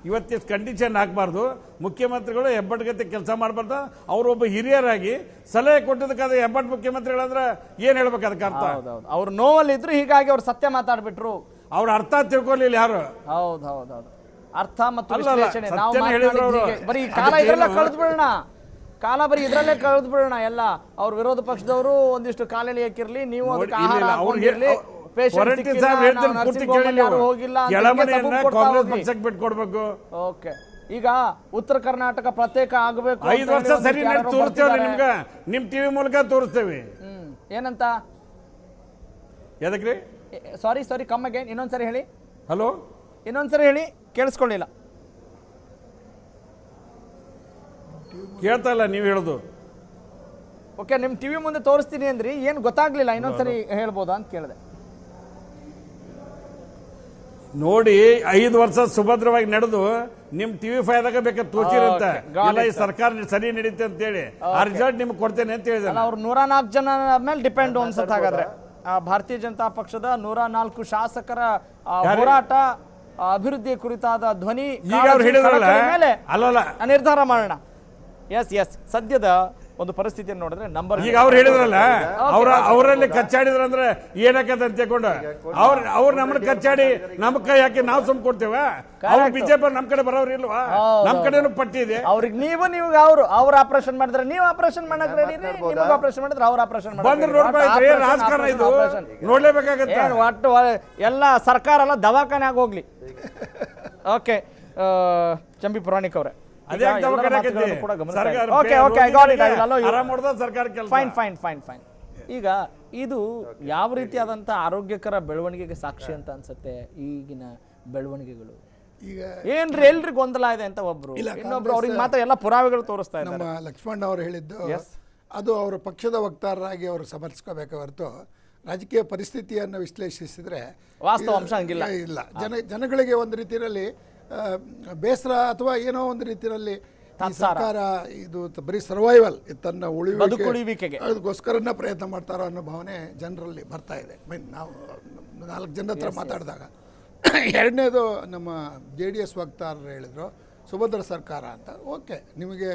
ಇವತ್ತಿಷ್ಟು ಕಂಡೀಷನ್ ಹಾಕಬಾರ್ದು, ಮುಖ್ಯಮಂತ್ರಿಗಳು ಹೆಬ್ಬಟ್ಗತೆ ಕೆಲಸ ಮಾಡಬಾರ್ದು. ಅವರೊಬ್ಬ ಹಿರಿಯರಾಗಿ ಸಲಹೆ ಕೊಟ್ಟಿದ್ದಕ್ಕಾದ್ರೆ ಹೆಬ್ಬಟ್ ಮುಖ್ಯಮಂತ್ರಿಗಳಂದ್ರೆ ಏನ್ ಹೇಳ್ಬೇಕು? ಅದಕ್ಕೆ ಅರ್ಥ ಅವ್ರು ನೋವಲ್ಲಿದ್ರು, ಹೀಗಾಗಿ ಅವ್ರು ಸತ್ಯ ಮಾತಾಡ್ಬಿಟ್ರು. ಅವ್ರ ಅರ್ಥ ತಿಳ್ಕೊಳ್ಳಿಲ್ಲ ಯಾರು. ಹೌದೌದು, ಅರ್ಥ ಮತ್ತು ವಿಶ್ಲೇಷಣೆ ಬರೀ ಕಾಲ ಇದೆಲ್ಲ ಕಳೆದು ಬಿಡೋಣ, ಕಾಲ ಬರೀ ಇದ್ರಲ್ಲೇ ಕಳೆದು ಬಿಡೋಣ ಎಲ್ಲ. ಅವ್ರ ವಿರೋಧ ಪಕ್ಷದವರು ಒಂದಿಷ್ಟು ಕಾಲೆಳೆಯಕ್ಕಿರ್ಲಿ, ನೀವು ಅದಕ್ಕೆ ಆಹಾರ ಹಾಕೊಂಡಿರ್ಲಿ, ಓಕೆ. ಈಗ ಉತ್ತರ ಕರ್ನಾಟಕ ಪ್ರತ್ಯೇಕ ಆಗಬೇಕು, 5 ವರ್ಷ ಸರಿ ತೋರಿಸ್ತೇವೆ ನಿಮ್ಗೆ, ನಿಮ್ ಟಿವಿ ಮೂಲಕ ತೋರಿಸ್ತೇವೆ. ಏನಂತ? ಎದಕ್ರಿ? ಸಾರಿ ಕಮ್ಮಗೆ ಇನ್ನೊಂದ್ಸರಿ ಹೇಳಿ. ಹಲೋ, ಇನ್ನೊಂದ್ಸರಿ ಹೇಳಿ, ಕೇಳಿಸ್ಕೊಳ್ಳಿಲ್ಲ. ಕೇಳ್ತಾ ಇಲ್ಲ ನೀವು ಹೇಳುದು. ಓಕೆ, ನಿಮ್ ಟಿವಿ ಮುಂದೆ ತೋರಿಸ್ತೀನಿ ಅಂದ್ರಿ, ಏನು ಗೊತ್ತಾಗ್ಲಿಲ್ಲ, ಇನ್ನೊಂದ್ಸರಿ ಹೇಳ್ಬೋದಾ ಅಂತ ಕೇಳಿದೆ. ನೋಡಿ, 5 ವರ್ಷ ಸುಭದ್ರವಾಗಿ ನಡೆದು ನಿಮ್ ಟಿವಿ ಫೈದಾಗ ಬೇಕಾದ್ರೆ ತೋಚಿರಂತ ಇಲ್ಲ, ಈ ಸರ್ಕಾರ ಸರಿ ನಡೀತೆ ಅಂತ ಹೇಳಿ ಆ ರಿಸಲ್ಟ್ ನಿಮ್ಗೆ ಕೊಡ್ತೇನೆ ಅಂತ ಹೇಳಿದ್ರೆ ಅವ್ರು 104 ಜನ ಮೇಲೆ ಡಿಪೆಂಡ್ ಅನ್ಸುತ್ತೆ. ಹಾಗಾದ್ರೆ ಭಾರತೀಯ ಜನತಾ ಪಕ್ಷದ 104 ಶಾಸಕರ ಹೋರಾಟ, ಅಭಿವೃದ್ಧಿ ಕುರಿತಾದ ಧ್ವನಿ ಈಗ ಅವ್ರು ಹೇಳಿದ್ರಲ್ಲ, ಅಲ್ಲಲ್ಲ ನಿರ್ಧಾರ ಮಾಡೋಣ. ಎಸ್ ಎಸ್ ಸದ್ಯದ ಒಂದು ಪರಿಸ್ಥಿತಿಯನ್ನು ನೋಡಿದ್ರೆ ನಂಬರ್ ಈಗ ಅವ್ರು ಹೇಳಿದ್ರಲ್ಲ ಅವರಲ್ಲಿ ಕಚ್ಚಾಡಿದ್ರ ಅಂದ್ರೆ ಏನಕ್ಕಂತ ತಿಳ್ಕೊಂಡು ಅವ್ರು ನಮ್ಮನ್ನ ಕಚ್ಚಾಡಿ ನಮ್ ಕೈ ಹಾಕಿ ನಾವು ಸುಮ್ ಕೊಡ್ತೇವೆ. ಅವ್ರು ಬಿಜೆಪಿ ನಮ್ ಕಡೆ ಬರೋರು ಇಲ್ವಾ? ನಮ್ ಕಡೆನೂ ಪಟ್ಟಿ ಇದೆ. ಅವ್ರಿಗೆ ನೀವು ಅವ್ರು ಆಪರೇಷನ್ ಮಾಡಿದ್ರೆ ನೀವು ಆಪರೇಷನ್ ಮಾಡಕ್ ರೆಡಿ, ನಿಮಗೆ ಆಪರೇಷನ್ ಮಾಡಿದ್ರೆ ಅವ್ರು ಆಪರೇಷನ್ ಬಂದ್ರೆ ನೋಡ್ಬೇಕು ರಾಜಕಾರಣ ಇದು ನೋಡ್ಲೇಬೇಕಾಗತ್ತೆ. ಒಟ್ಟು ಎಲ್ಲ ಸರ್ಕಾರ ಎಲ್ಲ ದವಾಖಾನೆ ಆಗೋಗ್ಲಿ. ಓಕೆ ಚಂಬಿ ಪುರಾಣಿಕ್ ಅವರೇ, ಫೈನ್. ಈಗ ಇದು ಯಾವ ರೀತಿಯಾದಂತ ಆರೋಗ್ಯಕರ ಬೆಳವಣಿಗೆಗೆ ಸಾಕ್ಷಿ ಅಂತ ಅನ್ಸುತ್ತೆ ಈಗಿನ ಬೆಳವಣಿಗೆಗಳು? ಈಗ ಏನ್ರಿ ಎಲ್ರಿ ಗೊಂದಲ ಇದೆ ಅಂತ ಒಬ್ರು ಇನ್ನೊಬ್ರು ಅವ್ರಿಗೆ ಮಾತ್ರ ಎಲ್ಲ ಪುರಾವೆಗಳು ತೋರಿಸ್ತಾ ಇದ್ದಾರೆ. ನಮ್ಮ ಲಕ್ಷ್ಮಣ್ ಅವರು ಹೇಳಿದ್ದು ಅದು ಅವರ ಪಕ್ಷದ ವಕ್ತಾರರಾಗಿ ಅವರು ಸಮರ್ಥಿಸ್ಕೋಬೇಕೆ ಹೊರತು ರಾಜಕೀಯ ಪರಿಸ್ಥಿತಿಯನ್ನು ವಿಶ್ಲೇಷಿಸಿದ್ರೆ ವಾಸ್ತವಾಂಶ ಹಂಗಿಲ್ಲ. ಇಲ್ಲ, ಜನಗಳಿಗೆ ಒಂದು ರೀತಿಯಲ್ಲಿ ಬೇಸರ ಅಥವಾ ಏನೋ ಒಂದು ರೀತಿಯಲ್ಲಿ ಸರ್ಕಾರ ಇದು ಬರೀ ಸರ್ವೈವಲ್ ತನ್ನ ಉಳಿವಿಕೆಗೆ ಅದಕ್ಕೋಸ್ಕರನೇ ಪ್ರಯತ್ನ ಮಾಡ್ತಾರೋ ಅನ್ನೋ ಭಾವನೆ ಜನರಲ್ಲಿ ಬರ್ತಾ ಇದೆ. ನಾವು 4 ಜನರ ಹತ್ರ ಮಾತಾಡಿದಾಗ ಎರಡನೇದು ನಮ್ಮ JDS ವಕ್ತಾರರು ಹೇಳಿದ್ರು ಸುಭದ್ರ ಸರ್ಕಾರ ಅಂತ. ಓಕೆ, ನಿಮಗೆ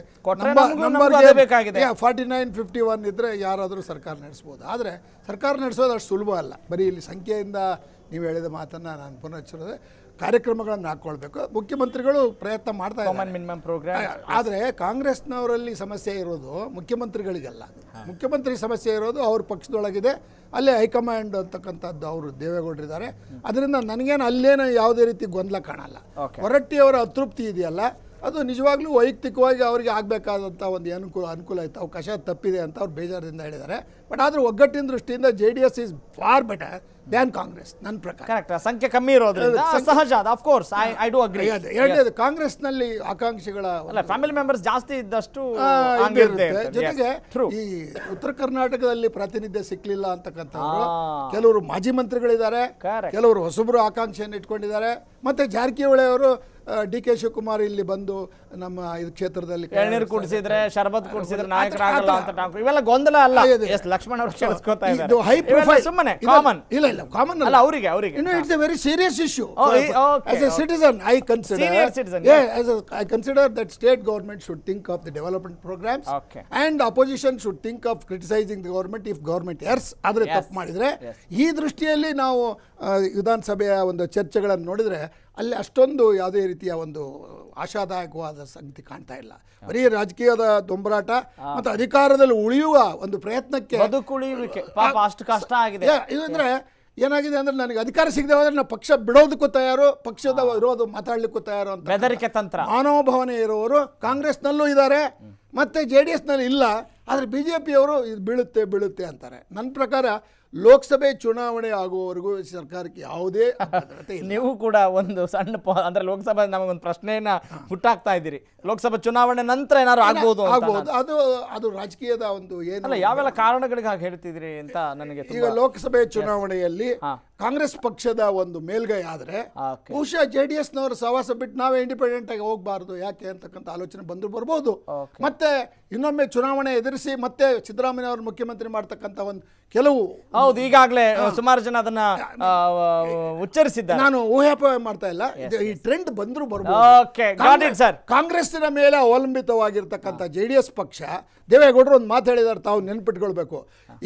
ನಂಬರ್ 49-51 ಇದ್ರೆ ಯಾರಾದರೂ ಸರ್ಕಾರ ನಡೆಸ್ಬೋದು. ಆದರೆ ಸರ್ಕಾರ ನಡೆಸೋದು ಅಷ್ಟು ಸುಲಭ ಅಲ್ಲ. ಬರೀ ಇಲ್ಲಿ ಸಂಖ್ಯೆಯಿಂದ ನೀವು ಹೇಳಿದ ಮಾತನ್ನು ನಾನು ಪುನರುಚ್ಚರಿಸಿದೆ. ಕಾರ್ಯಕ್ರಮಗಳನ್ನು ಹಾಕ್ಕೊಳ್ಬೇಕು. ಮುಖ್ಯಮಂತ್ರಿಗಳು ಪ್ರಯತ್ನ ಮಾಡ್ತಾ ಇದ್ದಾರೆ. ಆದರೆ ಕಾಂಗ್ರೆಸ್ನವರಲ್ಲಿ ಸಮಸ್ಯೆ ಇರೋದು ಮುಖ್ಯಮಂತ್ರಿಗಳಿಗೆಲ್ಲ. ಮುಖ್ಯಮಂತ್ರಿ ಸಮಸ್ಯೆ ಇರೋದು ಅವ್ರ ಪಕ್ಷದೊಳಗಿದೆ. ಅಲ್ಲೇ ಹೈಕಮಾಂಡ್ ಅಂತಕ್ಕಂಥದ್ದು ಅವರು ದೇವೇಗೌಡರಿದ್ದಾರೆ. ಅದರಿಂದ ನನಗೇನು ಅಲ್ಲೇನೋ ಯಾವುದೇ ರೀತಿ ಗೊಂದಲ ಕಾಣಲ್ಲ. ಹೊರಟ್ಟಿಯವರ ಅತೃಪ್ತಿ ಇದೆಯಲ್ಲ, ಅದು ನಿಜವಾಗ್ಲೂ ವೈಯಕ್ತಿಕವಾಗಿ ಅವರಿಗೆ ಆಗಬೇಕಾದಂಥ ಒಂದು ಅನುಕೂಲ ಆಯಿತು, ಅವಕಾಶ ತಪ್ಪಿದೆ ಅಂತ ಅವ್ರು ಬೇಜಾರದಿಂದ ಹೇಳಿದ್ದಾರೆ. ಬಟ್ ಆದರೂ ಒಗ್ಗಟ್ಟಿನ ದೃಷ್ಟಿಯಿಂದ JDS is for better than Congress ನನ್ನ ಪ್ರಕಾರ. ಕರೆಕ್ಟ್, ಸಂಖ್ಯೆ ಕಮ್ಮಿ ಇರೋದ್ರಿಂದ ಸಹಜ. Of course I do agri. ಎರಡನೇದು ಕಾಂಗ್ರೆಸ್ನಲ್ಲಿ ಆಕಾಂಕ್ಷಿಗಳ ಫ್ಯಾಮಿಲಿ ಮೆಂಬರ್ಸ್ ಜಾಸ್ತಿ ಇದ್ದಷ್ಟು ಜೊತೆಗೆ ಈ ಉತ್ತರ ಕರ್ನಾಟಕದಲ್ಲಿ ಪ್ರಾತಿನಿಧ್ಯ ಸಿಕ್ಲಿಲ್ಲ ಅಂತಕ್ಕಂಥವ್ರು ಕೆಲವರು ಮಾಜಿ ಮಂತ್ರಿಗಳಿದ್ದಾರೆ, ಕೆಲವರು ಹೊಸಬ್ರು ಆಕಾಂಕ್ಷೆಯನ್ನು ಇಟ್ಕೊಂಡಿದ್ದಾರೆ. ಮತ್ತೆ ಜಾರಕಿಹೊಳಿ ಅವರು DK ಶಿವಕುಮಾರ್ ಇಲ್ಲಿ ಬಂದು ನಮ್ಮ ಇದು ಕ್ಷೇತ್ರದಲ್ಲಿ ಎಳ್ನೀರು ಕುಡಿಸಿದ್ರೆ ಶರಬತ್ ಕುಡಿಸಿದ್ರೆ ನಾಯಕರಾಗಲ್ಲ ಅಂತ ಇವೆಲ್ಲ ಗೊಂದಲ ಅಲ್ಲ. ಲಕ್ಷ್ಮಣ್ ಅವರು ಕೇಳಿಸ್ಕೊತಾ ಇದ್ದಾರೆ. ಸುಮ್ಮನೆ ಕಾಮನ್ ಇಲ್ಲ ಕಾಮನ್ ಅಲ್ಲ ಅವರಿಗೆ. It's a very serious issue. As a citizen I consider that state government should think of the development programmes and opposition should think of criticising the government if government errs ಆದ್ರೆ ತಪ್ಪು ಮಾಡಿದ್ರೆ. ಈ ದೃಷ್ಟಿಯಲ್ಲಿ ನಾವು ವಿಧಾನಸಭೆಯ ಒಂದು ಚರ್ಚೆಗಳನ್ನು ನೋಡಿದ್ರೆ ಅಲ್ಲಿ ಅಷ್ಟೊಂದು ಯಾವುದೇ ರೀತಿಯ ಒಂದು ಆಶಾದಾಯಕವಾದ ಸಂಗತಿ ಕಾಣ್ತಾ ಇಲ್ಲ. ಬರೀ ರಾಜಕೀಯದ ದೊಂಬರಾಟ ಮತ್ತು ಅಧಿಕಾರದಲ್ಲಿ ಉಳಿಯುವ ಒಂದು ಪ್ರಯತ್ನಕ್ಕೆ ಅಷ್ಟು ಕಷ್ಟ ಆಗಿದೆ. ಇದಂದ್ರೆ ಏನಾಗಿದೆ ಅಂದ್ರೆ ನನಗೆ ಅಧಿಕಾರ ಸಿಗದೆ ಹೋದ್ರೆ ನಾವು ಪಕ್ಷ ಬಿಡೋದಕ್ಕೂ ತಯಾರು, ಪಕ್ಷದ ವಿರೋಧ ಮಾತಾಡ್ಲಿಕ್ಕೂ ತಯಾರು ಅಂತ ಬೆದರಿಕೆ ತಂತ್ರ ಮಾನವಭಾವನೆ ಇರುವವರು ಕಾಂಗ್ರೆಸ್ನಲ್ಲೂ ಇದ್ದಾರೆ, ಮತ್ತೆ JDSನಲ್ಲಿ ಇಲ್ಲ. ಆದರೆ BJPಯವರು ಇದು ಬೀಳುತ್ತೆ ಅಂತಾರೆ. ನನ್ನ ಪ್ರಕಾರ ಲೋಕಸಭೆ ಚುನಾವಣೆ ಆಗುವವರೆಗೂ ಸರ್ಕಾರಕ್ಕೆ ಯಾವುದೇ ನೀವು ಕೂಡ ಒಂದು ಸಣ್ಣ ಅಂದ್ರೆ ಲೋಕಸಭೆ ನಮಗೊಂದು ಪ್ರಶ್ನೆಯನ್ನ ಹುಟ್ಟಾಕ್ತಾ ಇದ್ದೀರಿ. ಲೋಕಸಭಾ ಚುನಾವಣೆ ನಂತರ ಏನಾದ್ರು ಆಗ್ಬೋದು. ಅದು ರಾಜಕೀಯದ ಒಂದು ಏನಲ್ಲ ಯಾವೆಲ್ಲ ಕಾರಣಗಳಿಗೆ ಹಾಗೆ ಹೇಳ್ತಿದ್ರಿ ಅಂತ ನನಗೆ. ಈಗ ಲೋಕಸಭೆ ಚುನಾವಣೆಯಲ್ಲಿ ಕಾಂಗ್ರೆಸ್ ಪಕ್ಷದ ಒಂದು ಮೇಲ್ಗೈ ಆದ್ರೆ ಬಹುಶಃ JDSನವರು ಸಹವಾಸ ಬಿಟ್ಟು ನಾವೇ ಇಂಡಿಪೆಂಡೆಂಟ್ ಆಗಿ ಹೋಗಬಾರ್ದು ಯಾಕೆ ಅಂತಕ್ಕಂಥ ಆಲೋಚನೆ ಬರ್ಬೋದು. ಮತ್ತೆ ಇನ್ನೊಮ್ಮೆ ಚುನಾವಣೆ ಎದುರಿಸಿ ಮತ್ತೆ ಸಿದ್ದರಾಮಯ್ಯ ಅವರು ಮುಖ್ಯಮಂತ್ರಿ ಮಾಡ್ತಕ್ಕಂಥ ಒಂದು ಕೆಲವು ಹೌದು ಈಗಾಗಲೇ ಸುಮಾರು ಜನ ಅದನ್ನ ಉಚ್ಚರಿಸಿದ್ದಾರೆ. ನಾನು ಊಹಾಪೋಹ ಮಾಡ್ತಾ ಇಲ್ಲ. ಈ ಟ್ರೆಂಡ್ ಬಂದ್ರು ಬರ್ಬೋದು. ಕಾಂಗ್ರೆಸ್ಸಿನ ಮೇಲೆ ಅವಲಂಬಿತವಾಗಿರ್ತಕ್ಕಂಥ JDS ಪಕ್ಷ ದೇವೇಗೌಡರು ಒಂದು ಮಾತು ಹೇಳಿದಾರೆ, ತಾವು ನೆನ್ಪಿಟ್ಕೊಳ್ಬೇಕು.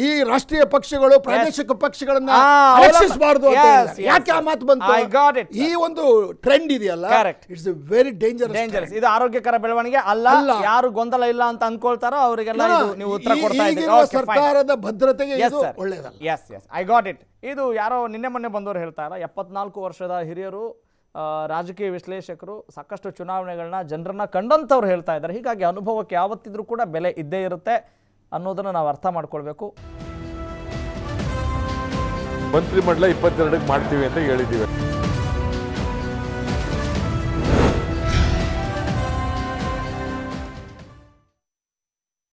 ಈ ರಾಷ್ಟ್ರೀಯ ಪಕ್ಷಗಳು ಪ್ರಾದೇಶಿಕ ಪಕ್ಷಗಳನ್ನ ರಕ್ಷಿಸಬಾರದು ಅಂತ. ಯಾಕೆ ಆ ಮಾತು ಬಂತು? ಈ ಒಂದು ಟ್ರೆಂಡ್ ಇದೆಯಲ್ಲ, ಇಟ್ಸ್ ವೆರಿ ಡೇಂಜರಸ್. ಇದು ಆರೋಗ್ಯಕರ ಬೆಳವಣಿಗೆ ಅಲ್ಲ. ಯಾರು ಗೊಂದಲ ಇಲ್ಲ ಅಂತ ಅನ್ಕೊಳ್ತಾರೋ ಅವರಿಗೆಲ್ಲ ನೀವು ಉತ್ತರ ಕೊಡ್ತಾ ಇದ್ದೀರಿ. ಸರ್ಕಾರದ ಭದ್ರತೆಗೆ ಇದು ಒಳ್ಳೆಯದಲ್ಲ. I got it. ಇದು ಯಾರೋ ನಿನ್ನೆ ಮೊನ್ನೆ ಬಂದವರು ಹೇಳ್ತಾ ಇಲ್ಲ, 74 ವರ್ಷದ ಹಿರಿಯರು, ರಾಜಕೀಯ ವಿಶ್ಲೇಷಕರು, ಸಾಕಷ್ಟು ಚುನಾವಣೆಗಳನ್ನ ಜನರನ್ನ ಕಂಡಂತವ್ರು ಹೇಳ್ತಾ ಇದ್ದಾರೆ. ಹೀಗಾಗಿ ಅನುಭವಕ್ಕೆ ಯಾವತ್ತಿದ್ರೂ ಕೂಡ ಬೆಲೆ ಇದ್ದೇ ಇರುತ್ತೆ ಅನ್ನೋದನ್ನ ನಾವು ಅರ್ಥ ಮಾಡ್ಕೊಳ್ಬೇಕು. ಮಂತ್ರಿಮಂಡಲ 22ಕ್ಕೆ ಮಾಡ್ತೀವಿ ಅಂತ ಹೇಳಿದ್ದೀವಿ.